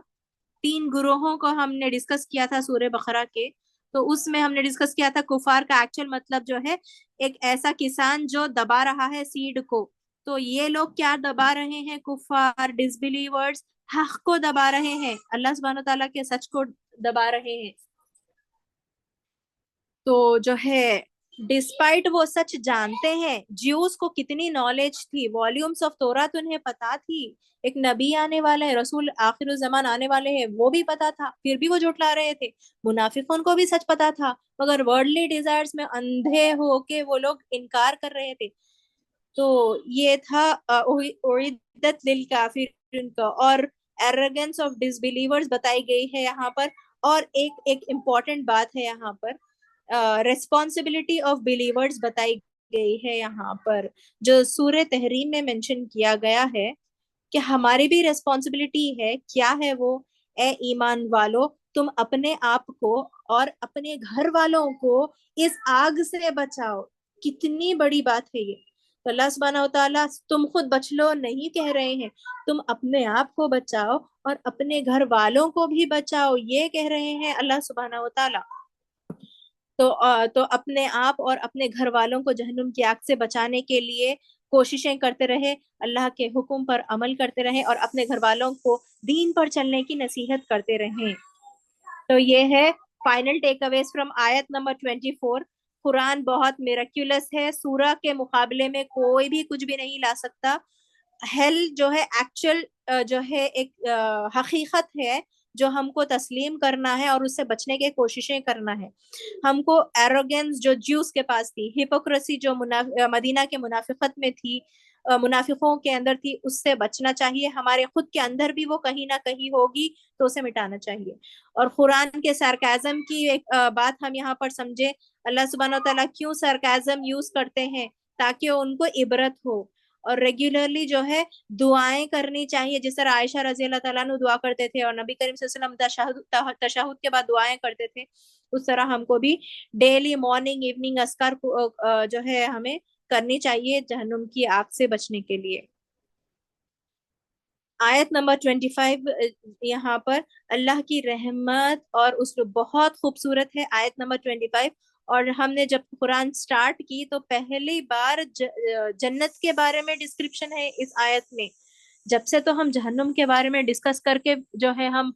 3 گروہوں کو ہم نے ڈسکس کیا تھا سورہ بقرہ کے. تو اس میں ہم نے ڈسکس کیا تھا کفار کا ایکچوئل مطلب جو ہے ایک ایسا کسان جو دبا رہا ہے سیڈ کو. تو یہ لوگ کیا دبا رہے ہیں, کفار, ڈسبیلیورز, حق کو دبا رہے ہیں, اللہ سبحانہ تعالیٰ کے سچ کو دبا رہے ہیں. تو جو ہے ڈسپائٹ وہ سچ جانتے ہیں, جیوز کو کتنی نالج تھی, والیومز آف تورات انہیں پتا تھی, ایک نبی آنے والا ہے, رسول آخر الزمان آنے والے ہیں, وہ بھی پتا تھا, پھر بھی وہ جھٹلا رہے تھے. منافقوں کو بھی سچ پتا تھا, مگر ورلڈلی ڈیزائرز میں اندھے ہو کے وہ لوگ انکار کر رہے تھے. تو یہ تھا اعدت للکافرین کا. اور ایروگنس آف ڈسبیلیورز بتائی گئی ہے یہاں پر. اور ایک امپورٹنٹ بات ہے یہاں پر, ریسپانسبلٹی آف بلیورز بتائی گئی ہے یہاں پر, جو سورہ تحریم میں مینشن کیا گیا ہے کہ ہماری بھی ریسپانسبلٹی ہے. کیا ہے وہ؟ اے ایمان والو, تم اپنے آپ کو اور اپنے گھر والوں کو اس آگ سے بچاؤ. کتنی بڑی بات ہے یہ. تو اللہ سبحانہ وتعالیٰ تم خود بچ لو نہیں کہہ رہے ہیں, تم اپنے آپ کو بچاؤ اور اپنے گھر والوں کو بھی بچاؤ, یہ کہہ رہے ہیں اللہ سبحانہ وتعالیٰ. تو اپنے آپ اور اپنے گھر والوں کو جہنم کی آگ سے بچانے کے لیے کوششیں کرتے رہے, اللہ کے حکم پر عمل کرتے رہے, اور اپنے گھر والوں کو دین پر چلنے کی نصیحت کرتے رہیں. تو یہ ہے فائنل ٹیک اویز فرام آیت نمبر 24. قرآن بہت میراکیولس ہے, سورہ کے مقابلے میں کوئی بھی کچھ بھی نہیں لا سکتا. ہیل جو ہے ایکچوئل جو ہے ایک حقیقت ہے جو ہم کو تسلیم کرنا ہے اور اس سے بچنے کی کوششیں کرنا ہے. ہم کو ایروگنس جو جیوز کے پاس تھی, ہپوکریسی جو مدینہ کے منافقت میں تھی, منافقوں کے اندر تھی, اس سے بچنا چاہیے. ہمارے خود کے اندر بھی وہ کہیں نہ کہیں ہوگی, تو اسے مٹانا چاہیے. اور قرآن کے سارکازم کی ایک بات ہم یہاں پر سمجھے, اللہ سبحانہ و تعالیٰ کیوں سارکازم یوز کرتے ہیں, تاکہ ان کو عبرت ہو. اور ریگولرلی جو ہے دعائیں کرنی چاہیے, جس طرح عائشہ رضی اللہ تعالیٰ عنہ دعا کرتے تھے اور نبی کریم صلی اللہ علیہ وسلم تشہد کے بعد دعائیں کرتے تھے, اس طرح ہم کو بھی ڈیلی مارننگ ایوننگ اذکار جو ہے ہمیں کرنی چاہیے جہنم کی آگ سے بچنے کے لیے. آیت نمبر 25 یہاں پر اللہ کی رحمت اور اسلوب بہت خوبصورت ہے. آیت نمبر 25, اور ہم نے جب قرآن سٹارٹ کی تو پہلی بار جنت کے بارے میں ڈسکرپشن ہے اس آیت میں. جب سے تو ہم جہنم کے بارے میں ڈسکس کر کے جو ہے ہم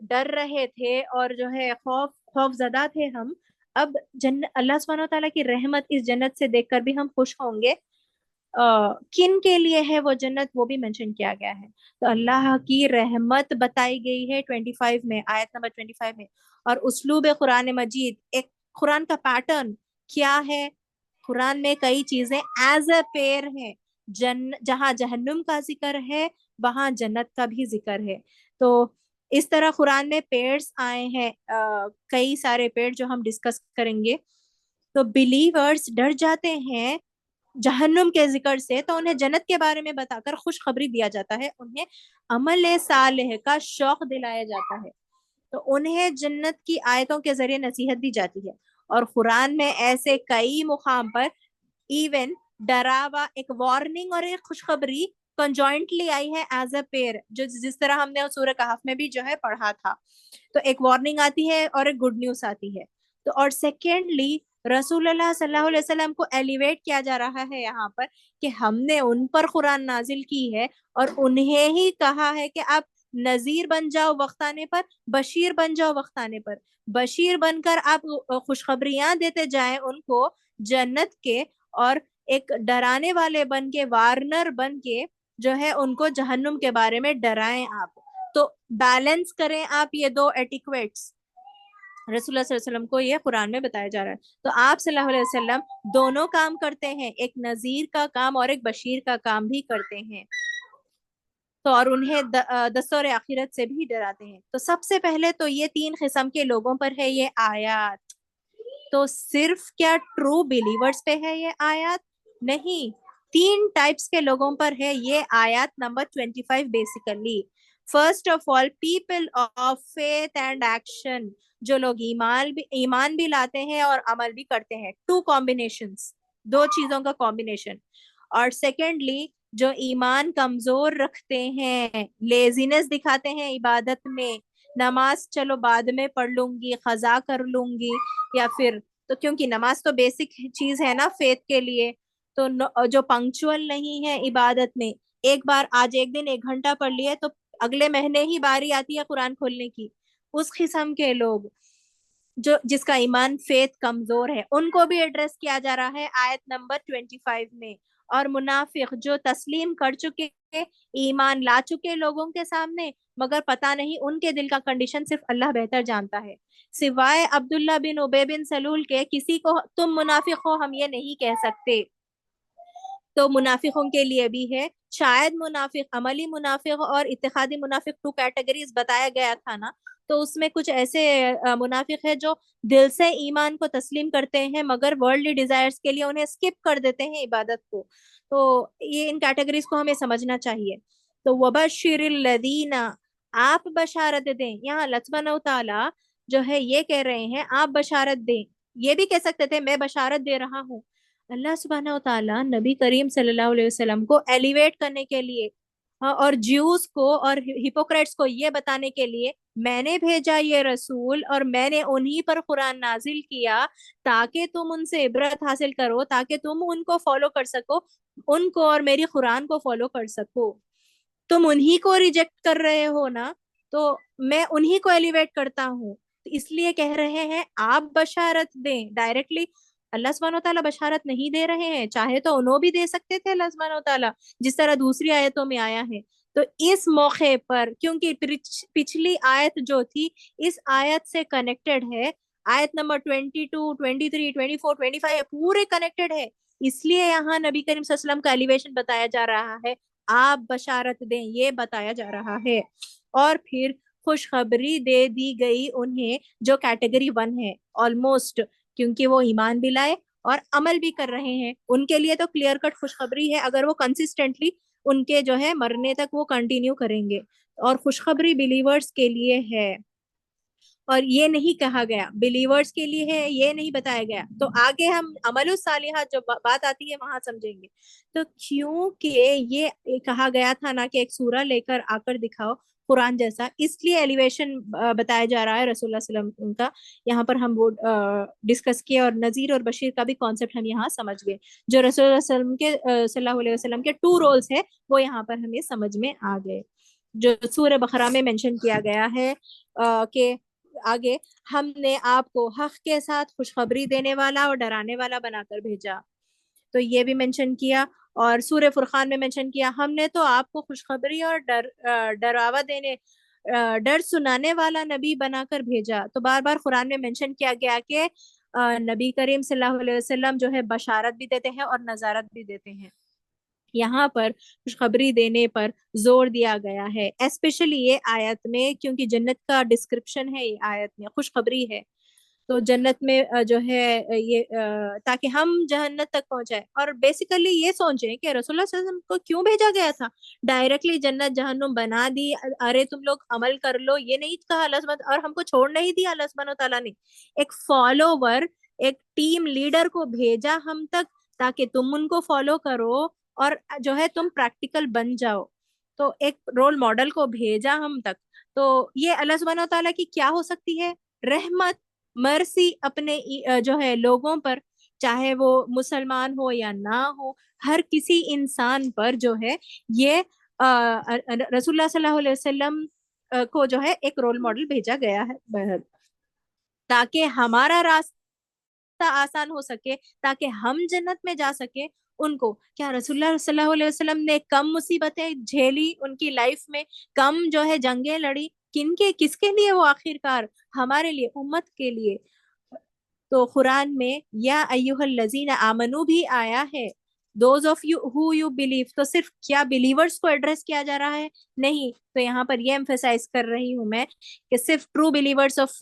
ڈر رہے تھے اور جو ہے خوف زدہ تھے ہم, اب اللہ سبحانہ و تعالیٰ کی رحمت اس جنت سے دیکھ کر بھی ہم خوش ہوں گے. کن کے لیے ہے وہ جنت, وہ بھی منشن کیا گیا ہے. تو اللہ کی رحمت بتائی گئی ہے 25 میں, آیت نمبر 25 میں. اور اسلوب قرآن مجید, ایک قرآن کا پیٹرن کیا ہے, قرآن میں کئی چیزیں ایز اے پیر ہے, جہاں جہنم کا ذکر ہے وہاں جنت کا بھی ذکر ہے. تو اس طرح قرآن میں پیڑز آئے ہیں, کئی سارے پیڑ جو ہم ڈسکس کریں گے. تو بلیورز ڈر جاتے ہیں جہنم کے ذکر سے, تو انہیں جنت کے بارے میں بتا کر خوشخبری دیا جاتا ہے, انہیں عمل صالح کا شوق دلایا جاتا ہے, تو انہیں جنت کی آیتوں کے ذریعے نصیحت دی جاتی ہے. اور قرآن میں ایسے کئی مقام پر ایون ڈراوا, ایک وارننگ اور ایک خوشخبری کنجوائنٹلی آئی ہے ایز اے پیر, جس طرح ہم نے سورہ کہف میں بھی جو ہے پڑھا تھا. تو ایک وارننگ آتی ہے اور ایک گڈ نیوز آتی ہے. تو اور سیکنڈلی رسول اللہ صلی اللہ علیہ وسلم کو ایلیویٹ کیا جا رہا ہے یہاں پر, کہ ہم نے ان پر قرآن نازل کی ہے اور انہیں ہی کہا ہے کہ آپ نذیر بن جاؤ وقت آنے پر, بشیر بن جاؤ وقت آنے پر. بشیر بن کر آپ خوشخبریاں دیتے جائیں ان کو جنت کے, اور ایک ڈرانے والے بن کے, وارنر بن کے جو ہے ان کو جہنم کے بارے میں ڈرائیں آپ. تو بیلنس کریں آپ یہ دو ایٹیکویٹس, رسول اللہ صلی اللہ علیہ وسلم کو یہ قرآن میں بتایا جا رہا ہے. تو آپ صلی اللہ علیہ وسلم دونوں کام کرتے ہیں, ایک نذیر کا کام اور ایک بشیر کا کام بھی کرتے ہیں. تو اور انہیں دستور آخرت سے بھی ڈراتے ہیں. تو سب سے پہلے تو یہ 3 قسم کے لوگوں پر ہے یہ آیات. تو صرف کیا ٹرو بلیورز پہ ہے یہ آیات؟ نہیں, 3 ٹائپس کے لوگوں پر ہے یہ آیات number 25 basically. First of all people of faith and action, جو لوگ ایمان بھی لاتے ہیں اور عمل بھی کرتے ہیں. 2 کمبینیشنز, 2 چیزوں کا کمبینیشن. اور سیکنڈلی جو ایمان کمزور رکھتے ہیں, لیزینس دکھاتے ہیں عبادت میں, نماز چلو بعد میں پڑھ لوں گی, قضا کر لوں گی, یا پھر تو کیونکہ نماز تو بیسک چیز ہے نا فیتھ کے لیے. تو جو پنکچوئل نہیں ہے عبادت میں, ایک بار آج ایک دن 1 گھنٹہ پڑھ لیے تو اگلے مہینے ہی باری آتی ہے قرآن کھولنے کی، اس قسم کے لوگ جس کا ایمان فیتھ کمزور ہے، ان کو بھی ایڈریس کیا جا رہا ہے آیت نمبر 25 میں. اور منافق جو تسلیم کر چکے، ایمان لا چکے لوگوں کے سامنے، مگر پتہ نہیں ان کے دل کا کنڈیشن صرف اللہ بہتر جانتا ہے. سوائے عبداللہ بن ابی بن سلول کے کسی کو تم منافق ہو ہم یہ نہیں کہہ سکتے. تو منافقوں کے لیے بھی ہے. شاید منافق، عملی منافق اور اتخاذی منافق 2 کیٹیگریز بتایا گیا تھا نا، تو اس میں کچھ ایسے منافق ہے جو دل سے ایمان کو تسلیم کرتے ہیں مگر ورلڈلی ڈیزائرز کے لیے انہیں اسکپ کر دیتے ہیں عبادت کو. تو یہ ان کیٹیگریز کو ہمیں سمجھنا چاہیے. تو وبشر الذین، آپ بشارت دیں. یہاں اللہ سبحانہ و تعالیٰ جو ہے یہ کہہ رہے ہیں آپ بشارت دیں. یہ بھی کہہ سکتے تھے میں بشارت دے رہا ہوں. اللہ سبحانہ و تعالیٰ نبی کریم صلی اللہ علیہ وسلم کو ایلیویٹ کرنے کے لیے اور جیوز کو اور ہپوکریٹس کو یہ بتانے کے لیے میں نے بھیجا یہ رسول، اور میں نے انہی پر قرآن نازل کیا تاکہ تم ان سے عبرت حاصل کرو، تاکہ تم ان کو فالو کر سکو، ان کو اور میری قرآن کو فالو کر سکو. تم انہی کو ریجیکٹ کر رہے ہو نا، تو میں انہی کو ایلیویٹ کرتا ہوں. اس لیے کہہ رہے ہیں آپ بشارت دیں. ڈائریکٹلی اللہ سبحانہ و تعالیٰ بشارت نہیں دے رہے ہیں، چاہے تو انہوں بھی دے سکتے تھے اللہ سبحانہ و تعالیٰ، جس طرح دوسری آیتوں میں آیا ہے. تو اس موقع پر کیونکہ پچھلی آیت جو تھی اس آیت سے کنیکٹڈ ہے، آیت نمبر 22، 23، 24، 25 پورے کنیکٹڈ ہے، اس لیے یہاں نبی کریم صلی اللہ علیہ وسلم کا ایلیویشن بتایا جا رہا ہے. آپ بشارت دیں یہ بتایا جا رہا ہے. اور پھر خوشخبری دے دی گئی انہیں جو کیٹیگری 1 ہے آلموسٹ، کیونکہ وہ ایمان بھی لائے اور عمل بھی کر رہے ہیں. ان کے لیے تو کلیئر کٹ خوشخبری ہے اگر وہ کنسسٹنٹلی ان کے جو ہے مرنے تک وہ کنٹینیو کریں گے. اور خوشخبری بلیورز کے لیے ہے، اور یہ نہیں کہا گیا بلیورز کے لیے ہے، یہ نہیں بتایا گیا. تو آگے ہم عمل الصالحات جو بات آتی ہے وہاں سمجھیں گے. تو کیونکہ یہ کہا گیا تھا نا کہ ایک سورہ لے کر آ کر دکھاؤ قرآن جیسا، اس لیے ایلیویشن بتایا جا رہا ہے رسول اللہ صلی اللہ علیہ وسلم کا. یہاں پر ہم وہ ڈسکس کیے، اور نذیر اور بشیر کا بھی کانسیپٹ ہم یہاں سمجھ گئے. جو رسول اللہ صلی اللہ علیہ وسلم کے صلی اللہ علیہ وسلم کے 2 رولز ہے وہ یہاں پر ہمیں سمجھ میں آ گئے. جو سورہ بقرہ میں مینشن کیا گیا ہے کہ آگے ہم نے آپ کو حق کے ساتھ خوشخبری دینے والا اور ڈرانے والا بنا کر بھیجا، تو یہ بھی مینشن کیا. اور سورہ فرقان میں مینشن کیا ہم نے تو آپ کو خوشخبری اور ڈراوا دینے، ڈر سنانے والا نبی بنا کر بھیجا. تو بار بار قرآن میں مینشن کیا گیا کہ نبی کریم صلی اللہ علیہ وسلم جو ہے بشارت بھی دیتے ہیں اور نذارت بھی دیتے ہیں. یہاں پر خوشخبری دینے پر زور دیا گیا ہے اسپیشلی یہ آیت میں، کیونکہ جنت کا ڈسکرپشن ہے یہ آیت میں، خوشخبری ہے. تو جنت میں جو ہے یہ تاکہ ہم جہنت تک پہنچائے. اور بیسیکلی یہ سوچیں کہ رسول اللہ صلی اللہ علیہ وسلم کو کیوں بھیجا گیا تھا. ڈائریکٹلی جنت جہنم بنا دی، ارے تم لوگ عمل کر لو، یہ نہیں کہا اللہ سبحانہ، اور ہم کو چھوڑ نہیں دیا اللہ سبحانہ تعالیٰ نے. ایک فالوور، ایک ٹیم لیڈر کو بھیجا ہم تک تاکہ تم ان کو فالو کرو اور جو ہے تم پریکٹیکل بن جاؤ. تو ایک رول ماڈل کو بھیجا ہم تک. تو یہ اللہ سبحانہ تعالیٰ کی کیا ہو سکتی ہے؟ رحمت، مرسی اپنے جو ہے لوگوں پر، چاہے وہ مسلمان ہو یا نہ ہو، ہر کسی انسان پر جو ہے یہ رسول اللہ صلی اللہ علیہ وسلم کو جو ہے ایک رول ماڈل بھیجا گیا ہے تاکہ ہمارا راستہ آسان ہو سکے، تاکہ ہم جنت میں جا سکے. ان کو کیا رسول اللہ صلی اللہ علیہ وسلم نے کم مصیبتیں جھیلی ان کی لائف میں، کم جو ہے جنگیں لڑی؟ کس کے لیے وہ آخرکار؟ ہمارے لیے، امت کے لیے. تو قرآن میں یا ایھا الذین آمنو بھی آیا ہے، those of you who you believe. تو صرف کیا بلیورز کو ایڈریس کیا جا رہا ہے؟ نہیں. تو یہاں پر یہ ایمفیسائز کر رہی ہوں میں کہ صرف ٹرو بلیورز آف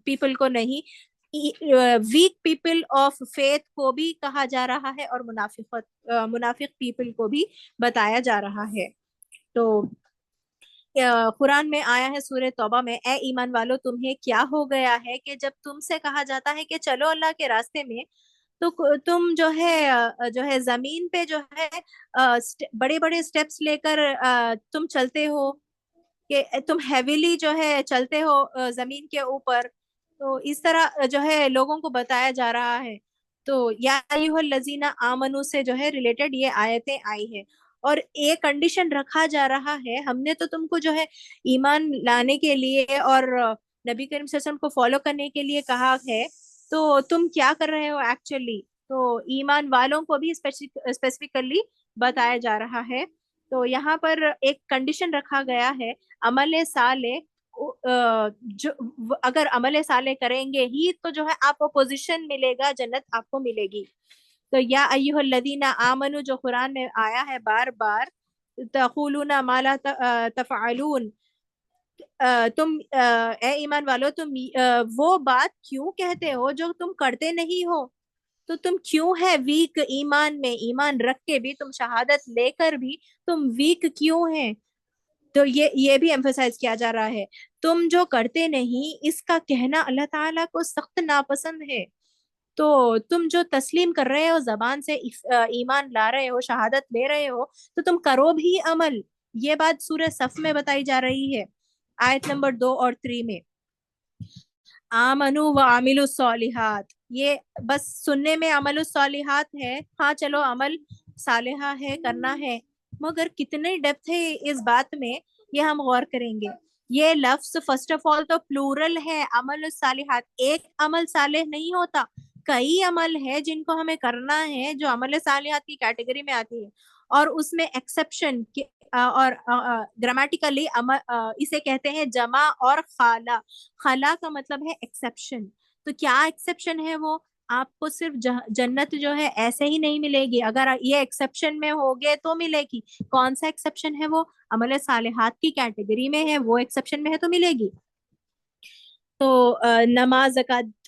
پیپل کو نہیں، ویک پیپل آف فیتھ کو بھی کہا جا رہا ہے، اور منافق پیپل کو بھی بتایا جا رہا ہے. تو قرآن میں آیا ہے سورہ توبہ میں، اے ایمان والو تمہیں کیا ہو گیا ہے کہ جب تم سے کہا جاتا ہے کہ چلو اللہ کے راستے میں، تو تم جو ہے زمین پہ جو ہے بڑے بڑے سٹیپس لے کر تم چلتے ہو، کہ تم ہیویلی جو ہے چلتے ہو زمین کے اوپر. تو اس طرح جو ہے لوگوں کو بتایا جا رہا ہے. تو یا ایھا الذین آمنو سے جو ہے ریلیٹڈ یہ آیتیں آئی ہے. اور ایک کنڈیشن رکھا جا رہا ہے، ہم نے تو تم کو جو ہے ایمان لانے کے لیے اور نبی کریم صلی اللہ علیہ وسلم کو فالو کرنے کے لیے کہا ہے، تو تم کیا کر رہے ہو ایکچولی؟ تو ایمان والوں کو بھی اسپیسیفکلی بتایا جا رہا ہے. تو یہاں پر ایک کنڈیشن رکھا گیا ہے، عمل صالح جو اگر عمل صالح کریں گے ہی تو جو ہے آپ کو پوزیشن ملے گا، جنت آپ کو ملے گی. تو یا ایھا الذین آمنو جو قرآن میں آیا ہے بار بار، تقولون ما لا تفعلون، تم اے ایمان والو تم وہ بات کیوں کہتے ہو جو تم کرتے نہیں ہو. تو تم کیوں ہے ویک ایمان میں، ایمان رکھ کے بھی تم شہادت لے کر بھی تم ویک کیوں ہیں؟ تو یہ بھی ایمفسائز کیا جا رہا ہے، تم جو کرتے نہیں اس کا کہنا اللہ تعالیٰ کو سخت ناپسند ہے. تو تم جو تسلیم کر رہے ہو، زبان سے ایمان لا رہے ہو، شہادت لے رہے ہو، تو تم کرو بھی عمل. یہ بات سورہ صف میں بتائی جا رہی ہے، آیت نمبر 2 اور 3 میں. آمنو وعملوا الصالحات، یہ بس سننے میں عمل الصالحات ہے، ہاں چلو عمل صالحہ ہے، کرنا ہے، مگر کتنے ڈیپتھ ہے اس بات میں، یہ ہم غور کریں گے. یہ لفظ فرسٹ آف آل تو پلورل ہے، عمل الصالحات، ایک عمل صالح نہیں ہوتا، کئی عمل ہے جن کو ہمیں کرنا ہے جو عمل صالحات کی کیٹیگری میں آتی ہے. اور اس میں ایکسیپشن اور گرامیٹیکلی اسے کہتے ہیں جمع اور خالہ. خلا کا مطلب ہے ایکسیپشن. تو کیا ایکسیپشن ہے؟ وہ آپ کو صرف جنت جو ہے ایسے ہی نہیں ملے گی، اگر یہ ایکسیپشن میں ہوگے تو ملے گی. کون سا ایکسیپشن ہے؟ وہ عمل صالحات کی کیٹیگری میں ہے، وہ ایکسیپشن میں ہے تو ملے گی. تو نماز، زکوٰۃ،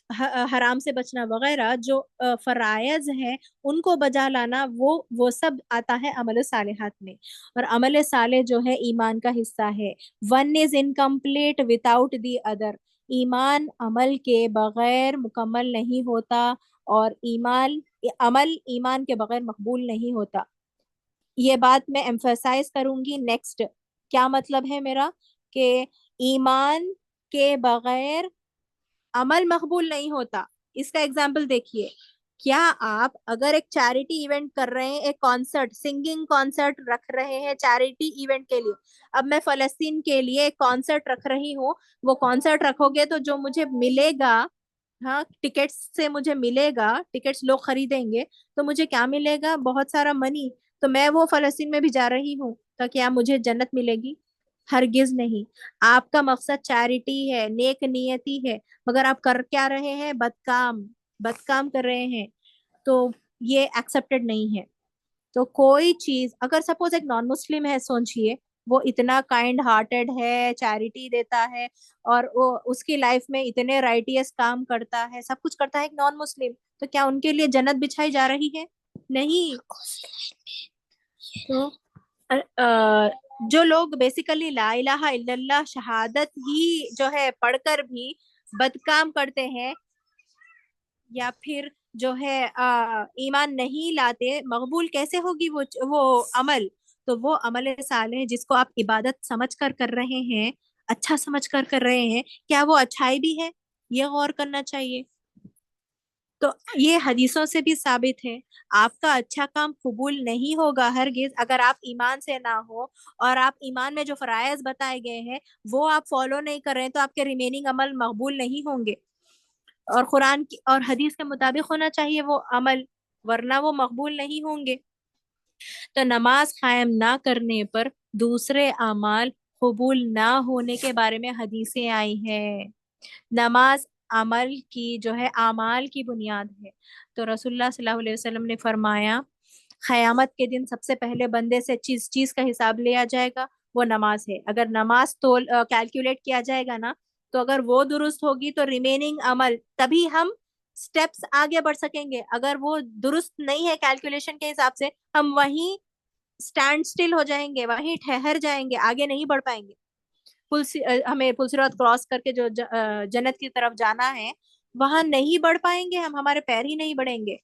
حرام سے بچنا وغیرہ جو فرائض ہیں ان کو بجا لانا، وہ سب آتا ہے عمل صالحات میں. اور عمل صالح جو ہے ایمان کا حصہ ہے. One is incomplete without the other, ایمان عمل کے بغیر مکمل نہیں ہوتا، اور عمل ایمان کے بغیر مقبول نہیں ہوتا. یہ بات میں ایمفسائز کروں گی. نیکسٹ کیا مطلب ہے میرا؟ کہ ایمان کے بغیر عمل مقبول نہیں ہوتا. اس کا ایگزامپل دیکھیے، کیا آپ اگر ایک چیریٹی ایونٹ کر رہے ہیں، ایک کانسرٹ، سنگنگ کانسرٹ رکھ رہے ہیں چیریٹی ایونٹ کے لیے، اب میں فلسطین کے لیے ایک کانسرٹ رکھ رہی ہوں، وہ کانسرٹ رکھو گے تو جو مجھے ملے گا، ہاں ٹکٹس سے مجھے ملے گا، ٹکٹس لوگ خریدیں گے تو مجھے کیا ملے گا؟ بہت سارا منی. تو میں وہ فلسطین میں بھی جا رہی ہوں تو کیا مجھے جنت ملے گی؟ ہرگز نہیں. آپ کا مقصد چیریٹی ہے، نیک نیتی ہے، مگر آپ کر کیا رہے ہیں؟ بد کام کر رہے ہیں، تو یہ ایکسپٹیڈ نہیں ہے. تو کوئی چیز اگر سپوز ایک نان مسلم ہے، سوچئے وہ اتنا کائنڈ ہارٹیڈ ہے، چیریٹی دیتا ہے، اور وہ اس کی لائف میں اتنے رائٹیس کام کرتا ہے، سب کچھ کرتا ہے ایک نان مسلم، تو کیا ان کے لیے جنت بچھائی جا رہی ہے؟ نہیں. تو جو لوگ بیسیکلی لا الہ الا اللہ شہادت ہی جو ہے پڑھ کر بھی بد کام کرتے ہیں، یا پھر جو ہے ایمان نہیں لاتے، مقبول کیسے ہوگی وہ عمل؟ تو وہ عمل صالح جس کو آپ عبادت سمجھ کر کر رہے ہیں، اچھا سمجھ کر کر رہے ہیں، کیا وہ اچھائی بھی ہے؟ یہ غور کرنا چاہیے. تو یہ حدیثوں سے بھی ثابت ہے، آپ کا اچھا کام قبول نہیں ہوگا ہرگز اگر آپ ایمان سے نہ ہو، اور آپ ایمان میں جو فرائض بتائے گئے ہیں وہ آپ فالو نہیں کر رہے ہیں، تو آپ کے ریمیننگ عمل مقبول نہیں ہوں گے. اور قرآن کی اور حدیث کے مطابق ہونا چاہیے وہ عمل، ورنہ وہ مقبول نہیں ہوں گے. تو نماز قائم نہ کرنے پر دوسرے اعمال قبول نہ ہونے کے بارے میں حدیثیں آئی ہیں. نماز عمل کی جو ہے اعمال کی بنیاد ہے. تو رسول اللہ صلی اللہ علیہ وسلم نے فرمایا قیامت کے دن سب سے پہلے بندے سے چیز کا حساب لیا جائے گا، وہ نماز ہے. اگر نماز تو کیلکولیٹ کیا جائے گا نا، تو اگر وہ درست ہوگی تو ریمیننگ عمل، تبھی ہم سٹیپس آگے بڑھ سکیں گے. اگر وہ درست نہیں ہے کیلکولیشن کے حساب سے، ہم وہیں سٹینڈ سٹل ہو جائیں گے، وہیں ٹھہر جائیں گے، آگے نہیں بڑھ پائیں گے. ہمیں پل صراط کراس کر کے جو جنت کی طرف جانا ہے وہاں نہیں بڑھ پائیں گے، ہمارے پیر ہی نہیں بڑھیں گے.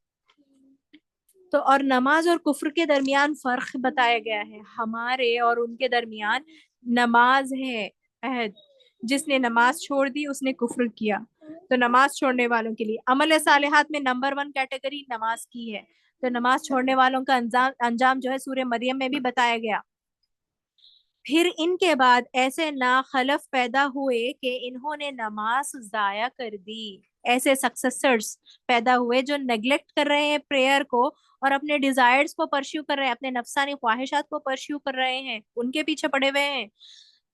تو اور نماز اور کفر کے درمیان فرق بتایا گیا ہے. ہمارے اور ان کے درمیان نماز ہے عہد، جس نے نماز چھوڑ دی اس نے کفر کیا. تو نماز چھوڑنے والوں کے لیے عمل صالحات میں نمبر 1 کیٹیگری نماز کی ہے. تو نماز چھوڑنے والوں کا انجام جو ہے سورہ مریم میں بھی بتایا گیا. پھر ان کے بعد ایسے ناخلف پیدا ہوئے کہ انہوں نے نماز ضائع کر دی. ایسے سکسیسرز پیدا ہوئے جو نیگلیکٹ کر رہے ہیں پریئر کو اور اپنے ڈیزائرز کو پرسیو کر رہے ہیں, اپنے نفسانی خواہشات کو پرسیو کر رہے ہیں, ان کے پیچھے پڑے ہوئے ہیں.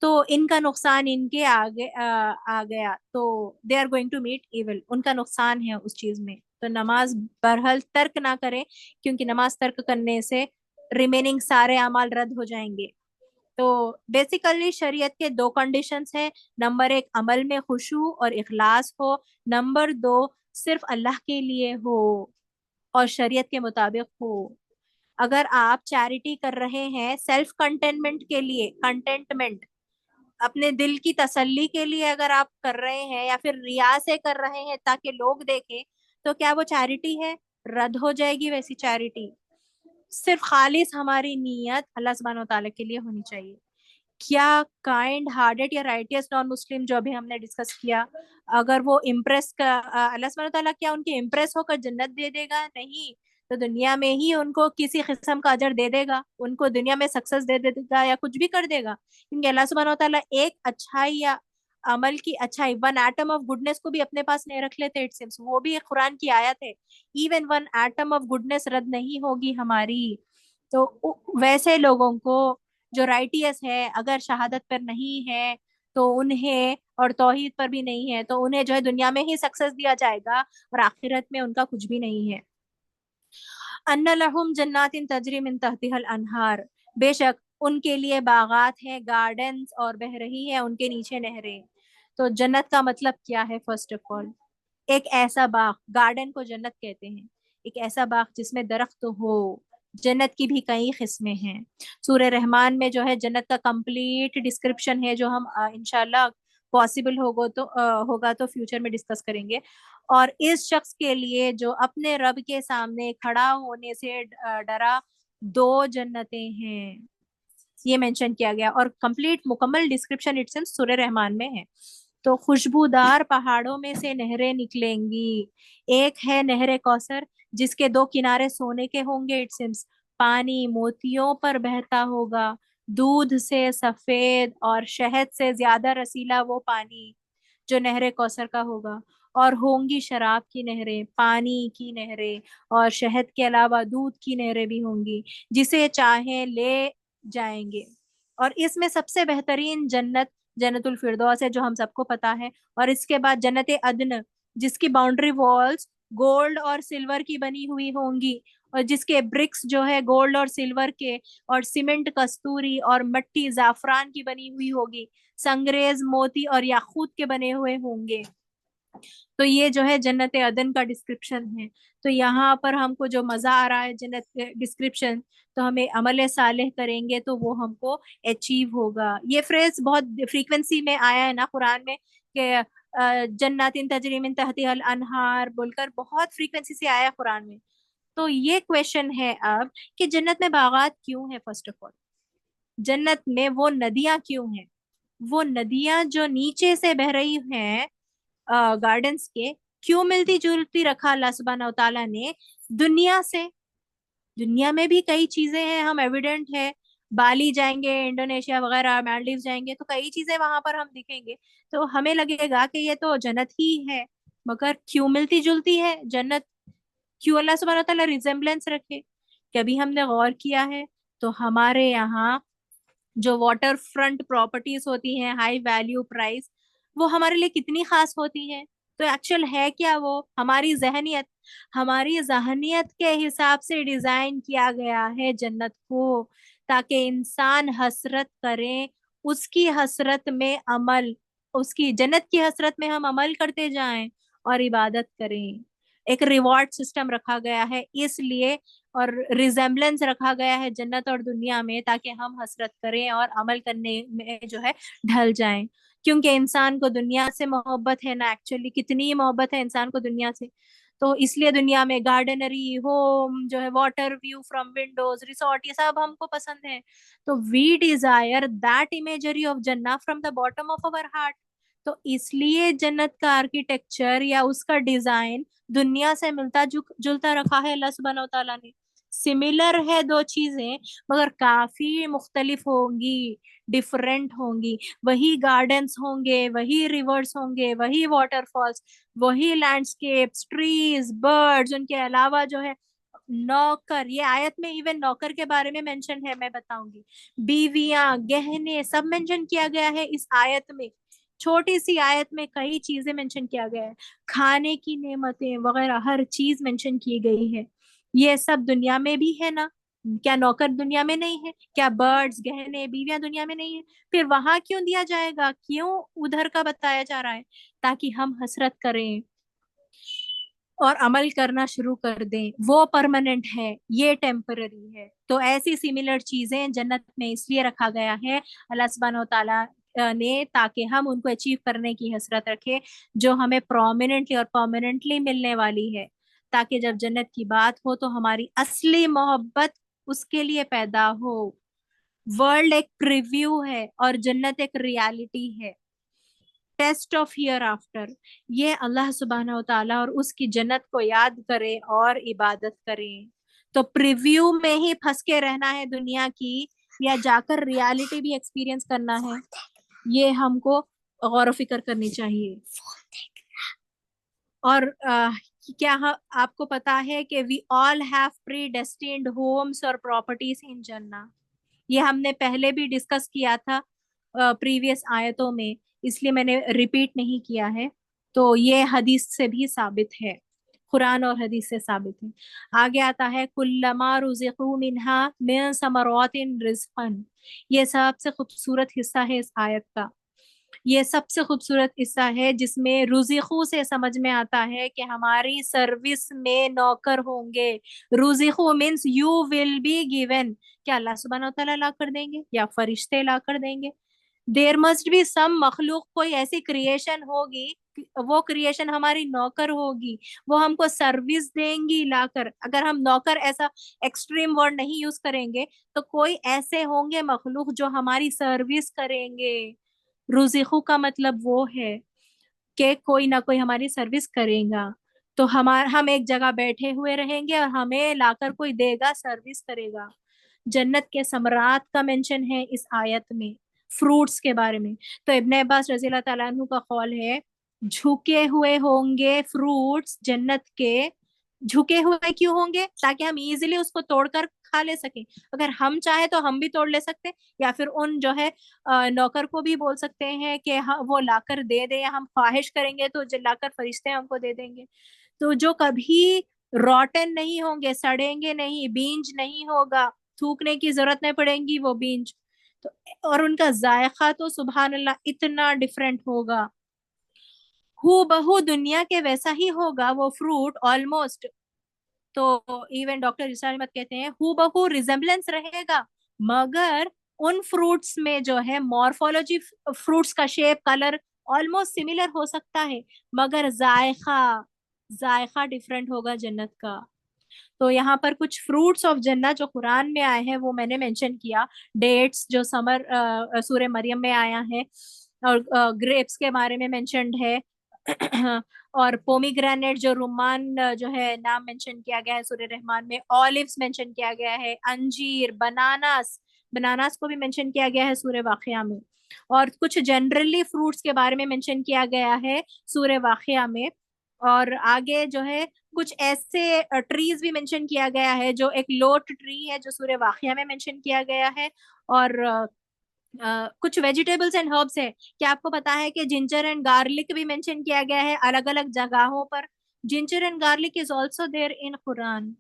تو ان کا نقصان ان کے آگے آ گیا. تو they are going to meet evil, ان کا نقصان ہے اس چیز میں. تو نماز برحال ترک نہ کریں, کیونکہ نماز ترک کرنے سے ریمیننگ سارے اعمال رد ہو جائیں گے. تو بیسیکلی شریعت کے 2 کنڈیشنز ہیں. نمبر 1 عمل میں خشوع اور اخلاص ہو. نمبر 2 صرف اللہ کے لیے ہو اور شریعت کے مطابق ہو. اگر آپ چیریٹی کر رہے ہیں سیلف کنٹینمنٹ کے لیے, کنٹینٹمنٹ اپنے دل کی تسلی کے لیے اگر آپ کر رہے ہیں, یا پھر ریا سے کر رہے ہیں تاکہ لوگ دیکھیں, تو کیا وہ چیریٹی ہے؟ رد ہو جائے گی ویسی چیریٹی. صرف خالص ہماری نیت اللہ سبحانہ و تعالیٰ کے لیے ہونی چاہیے. کیا کائنڈ ہارٹڈ یا رائٹیس نان مسلم جو ابھی ہم نے ڈسکس کیا, اگر وہ امپریس کا اللہ سبحانہ و تعالیٰ کیا ان کے امپریس ہو کر جنت دے دے گا؟ نہیں. تو دنیا میں ہی ان کو کسی قسم کا اجر دے دے گا, ان کو دنیا میں سکسیس دے دے گا یا کچھ بھی کر دے گا, کیونکہ اللہ سبحانہ و تعالیٰ ایک اچھائی یا عمل کی اچھائی 1 ایٹم آف گڈنس کو بھی اپنے پاس نہیں رکھ لیتے. اٹ سیمس وہ بھی ایک قرآن کی آیت ہے. ایون 1 ایٹم آف گڈنس رد نہیں ہوگی ہماری. تو ویسے لوگوں کو جو رائٹیس ہے, اگر شہادت پر نہیں ہے تو انہیں, اور توحید پر بھی نہیں ہے تو انہیں جو ہے دنیا میں ہی سکسیس دیا جائے گا اور آخرت میں ان کا کچھ بھی نہیں ہے. ان لہم جنات تجری من تحتها الانہار, بے شک ان کے لیے باغات ہیں, گارڈنز, اور بہ رہی ہیں ان کے نیچے نہریں. تو جنت کا مطلب کیا ہے؟ فرسٹ آف آل ایک ایسا باغ, گارڈن کو جنت کہتے ہیں, ایک ایسا باغ جس میں درخت ہو. جنت کی بھی کئی قسمیں ہیں. سورہ رحمان میں جو ہے جنت کا کمپلیٹ ڈسکرپشن ہے, جو ہم انشاءاللہ پاسبل ہوگا تو فیوچر میں ڈسکس کریں گے. اور اس شخص کے لیے جو اپنے رب کے سامنے کھڑا ہونے سے ڈرا, 2 جنتیں ہیں, یہ مینشن کیا گیا. اور کمپلیٹ مکمل ڈسکرپشن اٹ سیمس سورہ رحمان میں ہے. تو خوشبودار پہاڑوں میں سے نہریں نکلیں گی. ایک ہے نہر کوثر جس کے 2 کنارے سونے کے ہوں گے. اٹ سیمس پانی موتیوں پر بہتا ہوگا, دودھ سے سفید اور شہد سے زیادہ رسیلا وہ پانی جو نہر کوثر کا ہوگا. اور ہوں گی شراب کی نہریں, پانی کی نہریں, اور شہد کے علاوہ دودھ کی نہریں بھی ہوں گی, جسے چاہیں لے جائیں گے. اور اس میں سب سے بہترین جنت جنت الفردوس ہے, جو ہم سب کو پتا ہے. اور اس کے بعد جنت عدن, جس کی باؤنڈری والز گولڈ اور سلور کی بنی ہوئی ہوں گی, اور جس کے برکس جو ہے گولڈ اور سلور کے, اور سیمنٹ کستوری اور مٹی زعفران کی بنی ہوئی ہوگی, سنگریز موتی اور یاقوت کے بنے ہوئے ہوں گے. تو یہ جو ہے جنت عدن کا ڈسکرپشن ہے. تو یہاں پر ہم کو جو مزہ آ رہا ہے جنت کے ڈسکرپشن, تو ہمیں عمل صالح کریں گے تو وہ ہم کو اچیو ہوگا. یہ فریز بہت فریکوینسی میں آیا ہے نا قرآن میں, کہ جنات تجری من تحتها الانہار بول کر بہت فریکوینسی سے آیا قرآن میں. تو یہ کویشچن ہے اب کہ جنت میں باغات کیوں ہیں؟ فرسٹ آف آل جنت میں وہ ندیاں کیوں ہیں؟ وہ ندیاں جو نیچے سے بہ رہی ہیں گارڈنز کے, کیوں ملتی جلتی رکھا اللہ سبحانہ و تعالیٰ نے دنیا سے؟ دنیا میں بھی کئی چیزیں ہیں, ہم ایویڈنٹ ہے, بالی جائیں گے, انڈونیشیا وغیرہ, مالڈیوز جائیں گے تو کئی چیزیں وہاں پر ہم دکھیں گے, تو ہمیں لگے گا کہ یہ تو جنت ہی ہے. مگر کیوں ملتی جلتی ہے جنت؟ کیوں اللہ سبحانہ و تعالیٰ ریزمبلنس رکھے؟ کبھی ہم نے غور کیا ہے؟ تو ہمارے یہاں جو واٹر فرنٹ پراپرٹیز ہوتی ہیں, ہائی ویلیو پرائز, وہ ہمارے لیے کتنی خاص ہوتی ہیں. تو ایکچوئل ہے کیا وہ؟ ہماری ذہنیت کے حساب سے ڈیزائن کیا گیا ہے جنت کو, تاکہ انسان حسرت کریں, اس کی حسرت میں عمل, اس کی جنت کی حسرت میں ہم عمل کرتے جائیں اور عبادت کریں. ایک ریوارڈ سسٹم رکھا گیا ہے اس لیے, اور ریزمبلنس رکھا گیا ہے جنت اور دنیا میں, تاکہ ہم حسرت کریں اور عمل کرنے میں جو ہے ڈھل جائیں. کیونکہ انسان کو دنیا سے محبت ہے نا, ایکچولی کتنی محبت ہے انسان کو دنیا سے, تو اس لیے دنیا میں گارڈنری, ہوم جو ہے, water view from windows, resort, یہ سب ہم کو پسند ہے. تو we desire that imagery of جنہ from the bottom of our heart. تو اس لیے جنت کا آرکیٹیکچر یا اس کا ڈیزائن دنیا سے ملتا جلتا رکھا ہے اللہ سبحانہ و تعالیٰ نے. سملر ہے دو چیزیں مگر کافی مختلف ہوں گی، ڈفرینٹ ہوں گی. وہی گارڈنس ہوں گے، وہی ریورس ہوں گے، وہی واٹر فالس، وہی لینڈسکیپس، ٹریز، برڈز، ان کے علاوہ جو ہے نوکر. یہ آیت میں ایون نوکر کے بارے میں مینشن ہے، میں بتاؤں گی. بیویاں، گہنے، سب مینشن کیا گیا ہے اس آیت میں. چھوٹی سی آیت میں کئی چیزیں مینشن کیا گیا ہے، کھانے کی نعمتیں وغیرہ ہر چیز مینشن کی گئی ہے. یہ سب دنیا میں بھی ہے نا؟ کیا نوکر دنیا میں نہیں ہے؟ کیا برڈز، گہنے، بیویاں دنیا میں نہیں ہے؟ پھر وہاں کیوں دیا جائے گا؟ کیوں ادھر کا بتایا جا رہا ہے؟ تاکہ ہم حسرت کریں اور عمل کرنا شروع کر دیں. وہ پرماننٹ ہے، یہ ٹیمپرری ہے. تو ایسی سیملر چیزیں جنت میں اس لیے رکھا گیا ہے اللہ سبحانہ و تعالیٰ نے، تاکہ ہم ان کو اچیو کرنے کی حسرت رکھیں جو ہمیں پرومیننٹلی اور پرماننٹلی ملنے والی ہے. تاکہ جب جنت کی بات ہو تو ہماری اصلی محبت اس کے لیے پیدا ہو. ورلڈ ایک پریویو ہے اور جنت ایک ریالٹی ہے. Test of hereafter. یہ اللہ سبحانہ و تعالیٰ اور اس کی جنت کو یاد کریں اور عبادت کریں. تو پریویو میں ہی پھنس کے رہنا ہے دنیا کی، یا جا کر ریالٹی بھی ایکسپیرینس کرنا ہے، یہ ہم کو غور و فکر کرنی چاہیے. اور کیا آپ کو پتا ہے کہ وی آل ہیو پری ڈیسٹینڈ ہومس اور پراپرٹیز ان جنہ. یہ ہم نے پہلے بھی ڈسکس کیا تھا پریویس آیتوں میں، اس لیے میں نے ریپیٹ نہیں کیا ہے. تو یہ حدیث سے بھی ثابت ہے، قرآن اور حدیث سے ثابت ہے. آگے آتا ہے کلما رزقوا منہا من ثمرات رزقا. یہ سب سے خوبصورت حصہ ہے اس آیت کا. یہ سب سے خوبصورت حصہ ہے جس میں رزقو سے سمجھ میں آتا ہے کہ ہماری سروس میں نوکر ہوں گے. رزقو means you will be given. کیا اللہ سبحانہ و تعالیٰ لا کر دیں گے یا فرشتے لا کر دیں گے؟ دیر مسٹ بی سم مخلوق، کوئی ایسی کریشن ہوگی، وہ کریشن ہماری نوکر ہوگی، وہ ہم کو سروس دیں گی لا کر. اگر ہم نوکر ایسا ایکسٹریم ورڈ نہیں یوز کریں گے تو کوئی ایسے ہوں گے مخلوق جو ہماری سروس کریں گے. رزقو کا مطلب وہ ہے کہ کوئی نہ کوئی ہماری سروس کرے گا. تو ہم ایک جگہ بیٹھے ہوئے رہیں گے اور ہمیں لا کر کوئی دے گا، سروس کرے گا. جنت کے ثمرات کا مینشن ہے اس آیت میں، فروٹس کے بارے میں. تو ابن عباس رضی اللہ تعالیٰ عنہ کا قول ہے جھکے ہوئے ہوں گے فروٹس جنت کے. جھکے ہوئے کیوں ہوں گے؟ تاکہ ہم ایزیلی اس کو توڑ کر کھا لے سکیں. اگر ہم چاہے تو ہم بھی توڑ لے سکتے، یا پھر ان جو ہے نوکر کو بھی بول سکتے ہیں کہ وہ لا کر دے دے، یا ہم خواہش کریں گے تو لا کر فرشتے ہم کو دے دیں گے. تو جو کبھی روٹن نہیں ہوں گے، سڑیں گے نہیں، بینج نہیں ہوگا، تھوکنے کی ضرورت نہیں پڑے گی وہ بینج. تو اور ان کا ذائقہ تو سبحان اللہ اتنا ڈفرینٹ ہوگا، ہو بہو دنیا کے ویسا ہی ہوگا وہ فروٹ آلموسٹ. تو ایون ڈاکٹر عیسیٰ احمد کہتے ہیں ہو بہو ریزمبلنس رہے گا، مگر ان فروٹس میں جو ہے مورفولوجی، فروٹس کا شیپ، کلر آلموسٹ سملر ہو سکتا ہے، مگر ذائقہ ڈفرینٹ ہوگا جنت کا. تو یہاں پر کچھ فروٹس آف جنت جو قرآن میں آئے ہیں وہ میں نے مینشن کیا. ڈیٹس جو سورہ مریم میں آیا ہے، اور گریپس کے بارے میں مینشنڈ ہے، اور پومی گرینیٹ جو رمان جو ہے نام مینشن کیا گیا ہے سورہ رحمان میں. اولیوز مینشن کیا گیا ہے، انجیر، بناناس کو بھی مینشن کیا گیا ہے سورہ واقعہ میں. اور کچھ جنرلی فروٹس کے بارے میں مینشن کیا گیا ہے سورہ واقعہ میں. اور آگے جو ہے کچھ ایسے ٹریز بھی مینشن کیا گیا ہے، جو ایک لوٹ ٹری ہے جو سورہ واقعہ میں مینشن کیا گیا ہے. اور کچھ ویجیٹیبلز اینڈ ہربس ہے. کیا آپ کو پتا ہے کہ جنجر اینڈ گارلک بھی مینشن کیا گیا ہے الگ الگ جگہوں پر؟ Ginger and garlic is also there in Quran.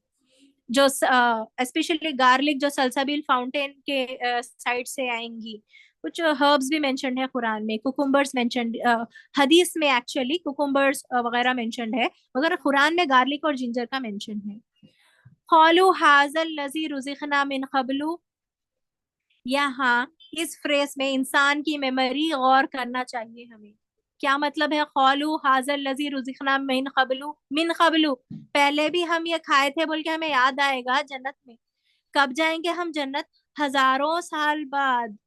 جو اسپیشلی گارلک جو سلسبیل فاؤنٹین کے سائڈ سے آئیں گی. کچھ ہربس بھی مینشنڈ ہے قرآن میں، کوکمبرز مینشنڈ، حدیث میں ایکچولی کوکمبرز وغیرہ مینشنڈ ہے، مگر قرآن میں گارلک اور جنجر کا مینشن ہے. قالوا هذا الذي رزقنا من قبل. یہاں اس فریز میں انسان کی میموری غور کرنا چاہیے ہمیں. کیا مطلب ہے قالوا هذا الذي رزقنا من قبل؟ پہلے بھی ہم یہ کھائے تھے بول کے ہمیں یاد آئے گا جنت میں. کب جائیں گے ہم جنت؟ ہزاروں سال بعد.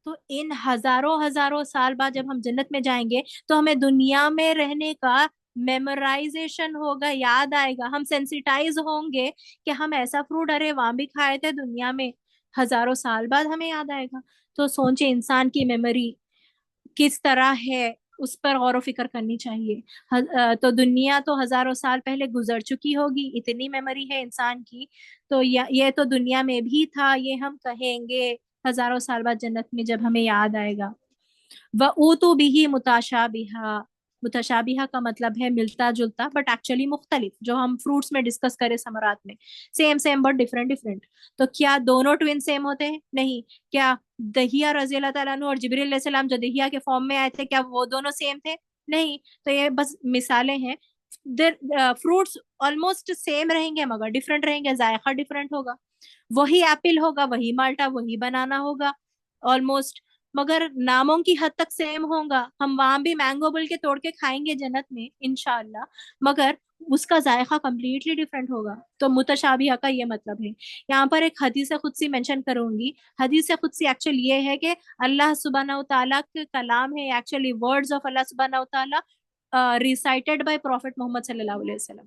تو ان ہزاروں ہزاروں سال بعد جب ہم جنت میں جائیں گے تو ہمیں دنیا میں رہنے کا میمورائزیشن ہوگا، یاد آئے گا، ہم سینسیٹائز ہوں گے کہ ہم ایسا فروٹ ارے وہاں بھی کھائے تھے دنیا میں، ہزاروں سال بعد ہمیں یاد آئے گا. تو سوچے انسان کی میموری کس طرح ہے، اس پر غور و فکر کرنی چاہیے. تو دنیا تو ہزاروں سال پہلے گزر چکی ہوگی، اتنی میموری ہے انسان کی. تو یہ تو دنیا میں بھی تھا، یہ ہم کہیں گے ہزاروں سال بعد جنت میں جب ہمیں یاد آئے گا. وَأُوتُوا بِهِ مُتَشَابِهًا، متشابہہ کا مطلب ہے ملتا جلتا بٹ ایکچولی مختلف، جو ہم فروٹس میں ڈسکس کرے ثمرات میں، same same but different different. تو کیا دونوں ٹوین سیم ہوتے ہیں؟ نہیں. کیا دہیا رضی اللہ تعالیٰ عنہ اور جبریل علیہ السلام جو دہیا کے فارم میں آئے تھے، کیا وہ دونوں سیم تھے؟ نہیں. تو یہ بس مثالیں ہیں. فروٹس آلموسٹ سیم رہیں گے مگر ڈفرینٹ رہیں گے، ذائقہ ڈفرینٹ ہوگا. وہی ایپل ہوگا، وہی مالٹا، وہی بنانا ہوگا آلموسٹ، مگر ناموں کی حد تک سیم ہوگا. ہم وہاں بھی مینگو بول کے توڑ کے کھائیں گے جنت میں انشاءاللہ، مگر اس کا ذائقہ کمپلیٹلی ڈفرینٹ ہوگا. تو متشابہہ کا یہ مطلب ہے. یہاں پر ایک حدیث قدسی مینشن کروں گی. حدیث قدسی ایکچولی یہ ہے کہ اللہ سبحانہ و تعالیٰ کے کلام ہے، ایکچولی ورڈز آف اللہ سبحانہ و تعالیٰ ریسائٹیڈ بائی پروفٹ محمد صلی اللہ علیہ وسلم.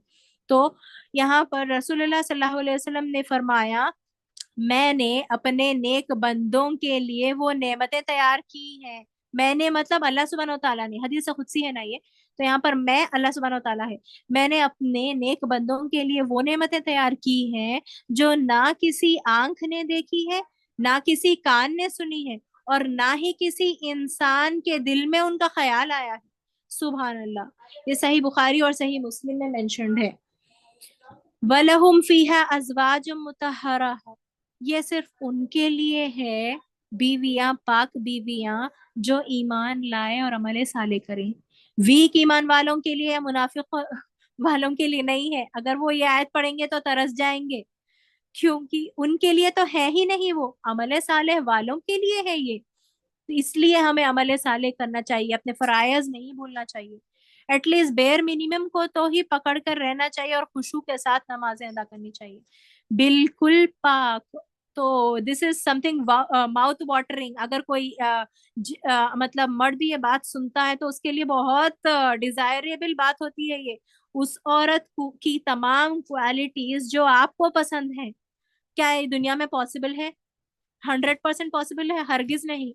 تو یہاں پر رسول اللہ صلی اللہ علیہ وسلم نے فرمایا میں نے اپنے نیک بندوں کے لیے وہ نعمتیں تیار کی ہیں. میں نے مطلب اللہ سبحانہ و تعالیٰ نے، حدیث قدسی ہے نا یہ، تو یہاں پر میں اللہ سبحانہ و تعالیٰ ہے، میں نے اپنے نیک بندوں کے لیے وہ نعمتیں تیار کی ہیں جو نہ کسی آنکھ نے دیکھی ہے، نہ کسی کان نے سنی ہے، اور نہ ہی کسی انسان کے دل میں ان کا خیال آیا ہے. سبحان اللہ. یہ صحیح بخاری اور صحیح مسلم میں مینشنڈ ہے. وَلَهُمْ فِيهَا أَزْوَاجٌ مُطَهَّرَةٌ، یہ صرف ان کے لیے ہے بیویاں، پاک بیویاں جو ایمان لائے اور عمل صالح کریں. ویک ایمان والوں کے لیے، منافق والوں کے لیے نہیں ہے. اگر وہ یہ آیت پڑھیں گے تو ترس جائیں گے، کیونکہ ان کے لیے تو ہے ہی نہیں، وہ عمل صالح والوں کے لیے ہے یہ. اس لیے ہمیں عمل صالح کرنا چاہیے، اپنے فرائض نہیں بھولنا چاہیے. ایٹ لیسٹ بیئر منیمم کو تو ہی پکڑ کر رہنا چاہیے اور خشوع کے ساتھ نمازیں ادا کرنی چاہیے. بالکل پاک. تو دس از سم تھنگ ماؤتھ واٹرنگ. اگر کوئی مطلب مرد یہ بات سنتا ہے تو اس کے لیے بہت ڈیزائریبل بات ہوتی ہے یہ. اس عورت کی تمام کوالٹیز جو آپ کو پسند ہیں، کیا یہ دنیا میں پاسبل ہے؟ 100% پاسبل ہے؟ ہرگز نہیں.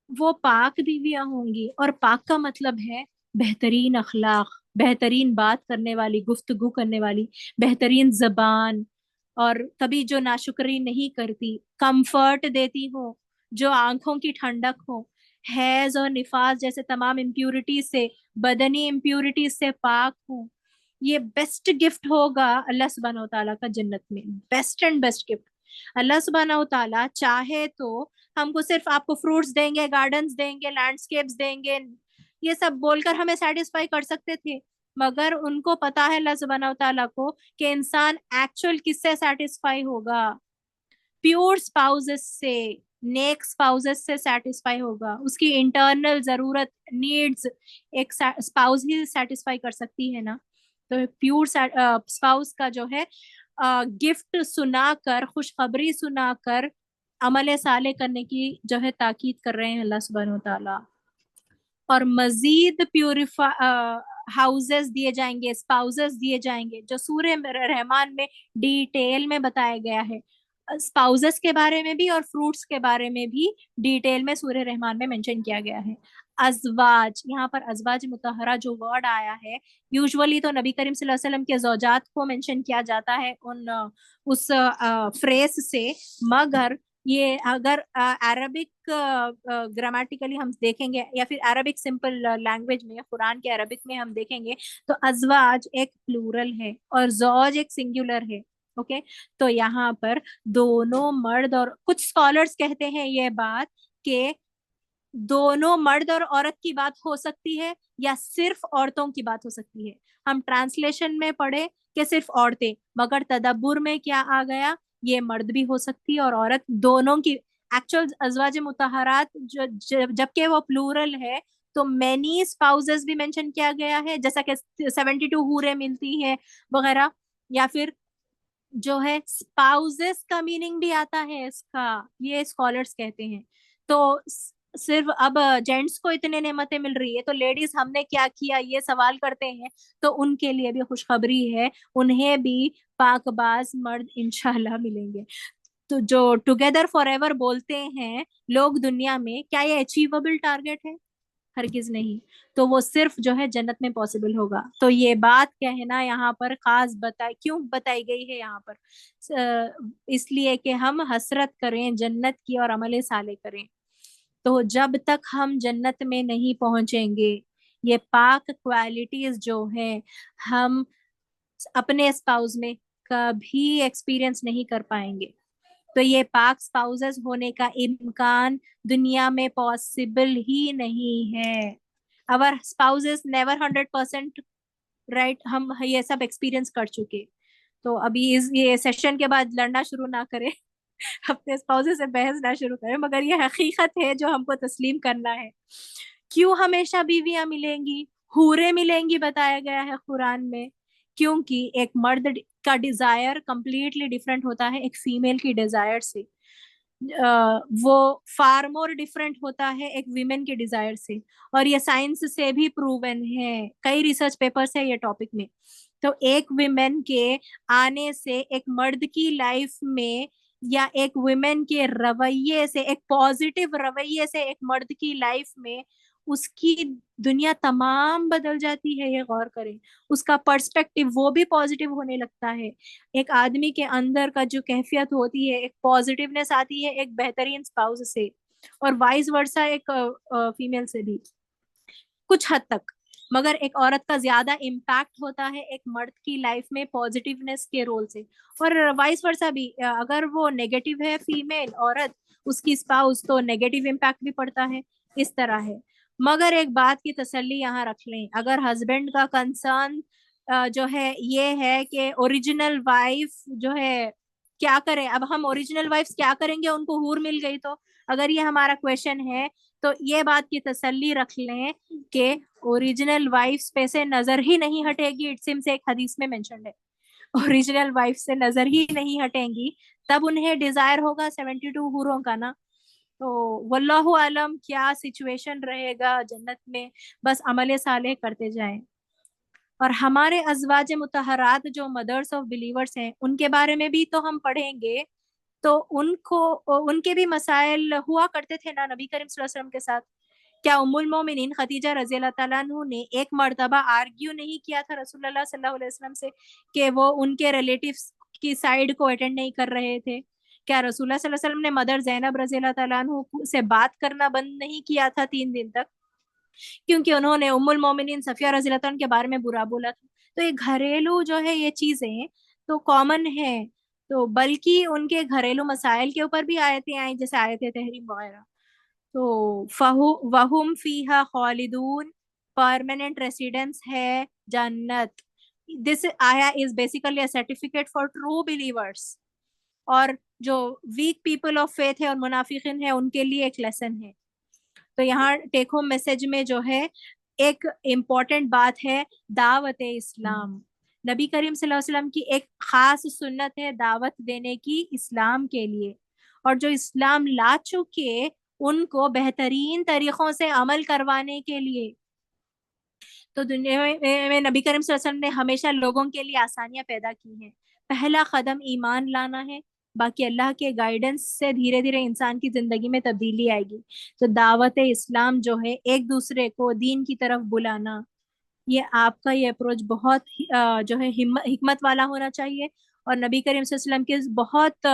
وہ پاک بیویاں ہوں گی، اور پاک کا مطلب ہے بہترین اخلاق، بہترین بات کرنے والی، گفتگو کرنے والی، بہترین زبان، اور کبھی جو ناشکری نہیں کرتی، کمفرٹ دیتی ہو، جو آنکھوں کی ٹھنڈک ہو، حیض اور نفاس جیسے تمام امپیورٹیز سے، بدنی امپیورٹیز سے پاک ہو. یہ بیسٹ گفٹ ہوگا اللہ سبحانہ و تعالیٰ کا جنت میں، بیسٹ اینڈ بیسٹ گفٹ. اللہ سبحانہ و تعالیٰ چاہے تو ہم کو صرف آپ کو فروٹس دیں گے، گارڈنز دیں گے، لینڈسکیپس دیں گے، یہ سب بول کر ہمیں سیٹسفائی کر سکتے تھے، مگر ان کو پتا ہے اللہ سبحانہ و تعالیٰ کو کہ انسان ایکچوئل کس سے سیٹسفائی ہوگا. پیور اسپاؤزز سے، نیک اسپاؤزز سے سیٹسفائی ہوگا. اس کی انٹرنل ضرورت، نیڈز ایک اسپاؤز ہی سیٹسفائی کر سکتی ہے نا. تو پیور اسپاؤز کا جو ہے گفٹ سنا کر، خوشخبری سنا کر عمل صالح کرنے کی جو ہے تاکید کر رہے ہیں اللہ سبحانہ و تعالیٰ. اور مزید ہاؤزز دیے جائیں گے، اسپاؤزز دیے جائیں گے، جو سورہ رحمان میں ڈیٹیل میں بتایا گیا ہے. اسپاؤزز کے بارے میں بھی اور فروٹس کے بارے میں بھی ڈیٹیل میں سورہ رحمان میں منشن کیا گیا ہے. ازواج، یہاں پر ازواج مطہرہ جو ورڈ آیا ہے، یوزولی تو نبی کریم صلی اللہ علیہ وسلم کے زوجات کو منشن کیا جاتا ہے اس فریز سے، مگر یہ اگر عربک گرامیٹیکلی ہم دیکھیں گے یا پھر عربک سمپل لینگویج میں، قرآن کے عربک میں ہم دیکھیں گے تو ازواج ایک پلورل ہے اور زوج ایک سنگولر ہے. اوکے، تو یہاں پر دونوں مرد، اور کچھ اسکالرس کہتے ہیں یہ بات کہ دونوں مرد اور عورت کی بات ہو سکتی ہے یا صرف عورتوں کی بات ہو سکتی ہے. ہم ٹرانسلیشن میں پڑھے کہ صرف عورتیں، مگر تدبر میں کیا آ گیا، یہ مرد بھی ہو سکتی ہے اور عورت، دونوں کی. ایکچوئل ازواج مطہرات جبکہ وہ پلورل ہے تو مینی اسپاؤزز بھی مینشن کیا گیا ہے، جیسا کہ 72 حوریں ملتی ہے وغیرہ. یا پھر جو ہے اسپاؤزز کا میننگ بھی آتا ہے اس کا، یہ اسکالرس کہتے ہیں. تو صرف اب جینٹس کو اتنے نعمتیں مل رہی ہے تو لیڈیز ہم نے کیا کیا یہ سوال کرتے ہیں، تو ان کے لیے بھی خوشخبری ہے، انہیں بھی پاک باز مرد انشاءاللہ ملیں گے۔ تو جو ٹوگیدر فار ایور بولتے ہیں لوگ دنیا میں، کیا یہ اچیویبل ٹارگیٹ ہے؟ ہرگز نہیں۔ تو وہ صرف جو ہے جنت میں پاسبل ہوگا۔ تو یہ بات کہنا یہاں پر خاص کیوں بتائی گئی ہے یہاں پر؟ اس لیے کہ ہم حسرت کریں جنت کی اور عمل صالح کریں۔ تو جب تک ہم جنت میں نہیں پہنچیں گے، یہ پاک کوالٹیز جو ہیں ہم اپنے اسپاؤز میں کبھی ایکسپیرینس نہیں کر پائیں گے۔ تو یہ پاک اسپاؤزز ہونے کا امکان دنیا میں پاسبل ہی نہیں ہے۔ our spouses never 100% رائٹ، ہم یہ سب ایکسپیرینس کر چکے۔ تو ابھی یہ سیشن کے بعد لڑنا شروع نہ کریں، اپنے اسپاؤزز سے بحث نہ شروع کریں، مگر یہ حقیقت ہے جو ہم کو تسلیم کرنا ہے۔ کیوں ہمیشہ بیویاں ملیں گی، حوریں ملیں گی بتایا گیا ہے قرآن میں؟ کیونکہ ایک مرد کا ڈیزائر کمپلیٹلی ڈفرینٹ ہوتا ہے ایک فیمیل کی ڈیزائر سے، وہ فار مور ڈفرینٹ ہوتا ہے ایک ویمن کے ڈیزائر سے، اور یہ سائنس سے بھی پروون ہے، کئی ریسرچ پیپرز ہے یہ ٹاپک میں۔ تو ایک ویمن کے آنے سے ایک مرد کی لائف میں، یا ایک ویمن کے رویے سے، ایک پازیٹیو رویے سے ایک مرد کی لائف میں، اس کی دنیا تمام بدل جاتی ہے۔ یہ غور کریں، اس کا پرسپیکٹیو وہ بھی پازیٹیو ہونے لگتا ہے۔ ایک آدمی کے اندر کا جو کیفیت ہوتی ہے، ایک پازیٹیونیس آتی ہے ایک بہترین اسپاؤز سے، اور وائس ورسا ایک فیمیل سے بھی کچھ حد تک، مگر ایک عورت کا زیادہ امپیکٹ ہوتا ہے ایک مرد کی لائف میں پازیٹیونیس کے رول سے، اور وائس ورسا بھی، اگر وہ نیگیٹو ہے فیمیل عورت اس کی اسپاؤز، تو نیگیٹو امپیکٹ بھی پڑتا ہے، اس طرح ہے۔ مگر ایک بات کی تسلی یہاں رکھ لیں، اگر ہسبینڈ کا کنسرن جو ہے یہ ہے کہ اوریجنل وائف جو ہے کیا کریں، اب ہم اوریجنل وائف کیا کریں گے، ان کو حور مل گئی تو، اگر یہ ہمارا کویشچن ہے تو یہ بات کی تسلی رکھ لیں کہ اوریجنل وائف پہ سے نظر ہی نہیں ہٹے گی، اٹ سیمز ایک حدیث میں مینشنڈ ہے، اوریجنل وائف سے نظر ہی نہیں ہٹیں گی، تب انہیں ڈیزائر ہوگا 72 حوروں کا نا۔ تو واللہ عالم کیا سچویشن رہے گا جنت میں، بس عمل صالح کرتے جائیں۔ اور ہمارے ازواج مطہرات جو مدرس آف بلیورز ہیں، ان کے بارے میں بھی تو ہم پڑھیں گے، تو ان کے بھی مسائل ہوا کرتے تھے نا نبی کریم صلی اللہ علیہ وسلم کے ساتھ۔ کیا ام المومنین خدیجہ رضی اللہ تعالیٰ عنہ نے ایک مرتبہ آرگیو نہیں کیا تھا رسول اللہ صلی اللہ علیہ وسلم سے کہ وہ ان کے ریلیٹیوز کی سائڈ کو اٹینڈ نہیں کر رہے تھے؟ کیا رسول اللہ صلی اللہ علیہ وسلم نے مدر زینب رضی اللہ تعالیٰ عنہ سے بات کرنا بند نہیں کیا تھا 3 دن تک، کیونکہ انہوں نے ام المومنین صفیہ رضی اللہ عنہ کے بارے میں برا بولا تھا؟ تو یہ گھریلو جو ہے یہ چیزیں تو کامن ہے، تو بلکہ ان کے گھریلو مسائل کے اوپر بھی آیتیں آئیں، جیسے آیت تحریم وغیرہ۔ تو وہم فیہا خالدون، پرماننٹ ریسیڈنس ہے جنت۔ دس آیا is basically a certificate for true believers, اور جو ویک پیپل آف فیتھ ہے اور منافقین ہے ان کے لیے ایک لیسن ہے۔ تو یہاں ٹیک ہوم میسج میں جو ہے ایک امپورٹنٹ بات ہے دعوت اسلام۔ نبی کریم صلی اللہ علیہ وسلم کی ایک خاص سنت ہے دعوت دینے کی اسلام کے لیے، اور جو اسلام لا چکے ان کو بہترین طریقوں سے عمل کروانے کے لیے۔ تو دنیا میں نبی کریم صلی اللہ علیہ وسلم نے ہمیشہ لوگوں کے لیے آسانیاں پیدا کی ہیں۔ پہلا قدم ایمان لانا ہے، باقی اللہ کے گائیڈنس سے دھیرے دھیرے انسان کی زندگی میں تبدیلی آئے گی۔ تو دعوت اسلام جو ہے ایک دوسرے کو دین کی طرف بلانا، یہ آپ کا یہ اپروچ بہت جو ہے حکمت والا ہونا چاہیے، اور نبی کریم صلی اللہ علیہ وسلم کے بہت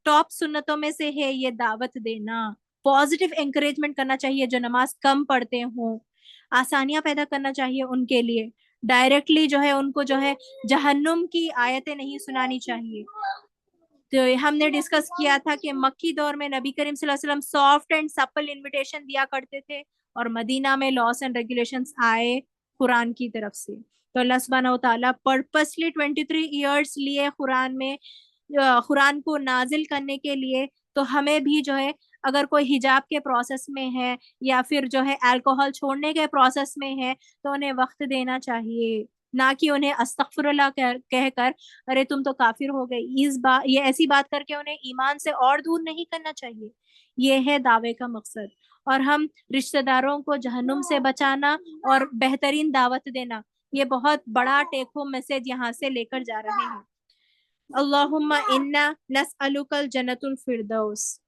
ٹاپ سنتوں میں سے ہے یہ دعوت دینا۔ پازیٹیو انکریجمنٹ کرنا چاہیے، جو نماز کم پڑھتے ہوں آسانیاں پیدا کرنا چاہیے ان کے لیے، ڈائریکٹلی جو ہے ان کو جو ہے جہنم کی آیتیں نہیں سنانی چاہیے۔ تو ہم نے ڈسکس کیا تھا کہ مکی دور میں نبی کریم صلی اللہ علیہ وسلم سافٹ اینڈ سپل انویٹیشن دیا کرتے تھے، اور مدینہ میں لاس اینڈ ریگولیشنز آئے قرآن کی طرف سے۔ تو اللہ سبحانہ و تعالیٰ پرپسلی 23 ایئرس لیے قرآن کو نازل کرنے کے لیے، تو ہمیں بھی جو ہے اگر کوئی حجاب کے پروسیس میں ہے یا پھر جو ہے الکوہل چھوڑنے کے پروسیس میں ہے تو انہیں وقت دینا چاہیے۔ نہ کہ انہیں استغفراللہ کہہ کر ارے تم تو کافر ہو گئے، یہ ایسی بات کر کے انہیں ایمان سے اور دور نہیں کرنا چاہیے۔ یہ ہے دعوے کا مقصد۔ اور ہم رشتہ داروں کو جہنم سے بچانا اور بہترین دعوت دینا، یہ بہت بڑا ٹیک ہوم میسج یہاں سے لے کر جا رہے ہیں۔ اللہم انا نسألک الجنت الفردوس۔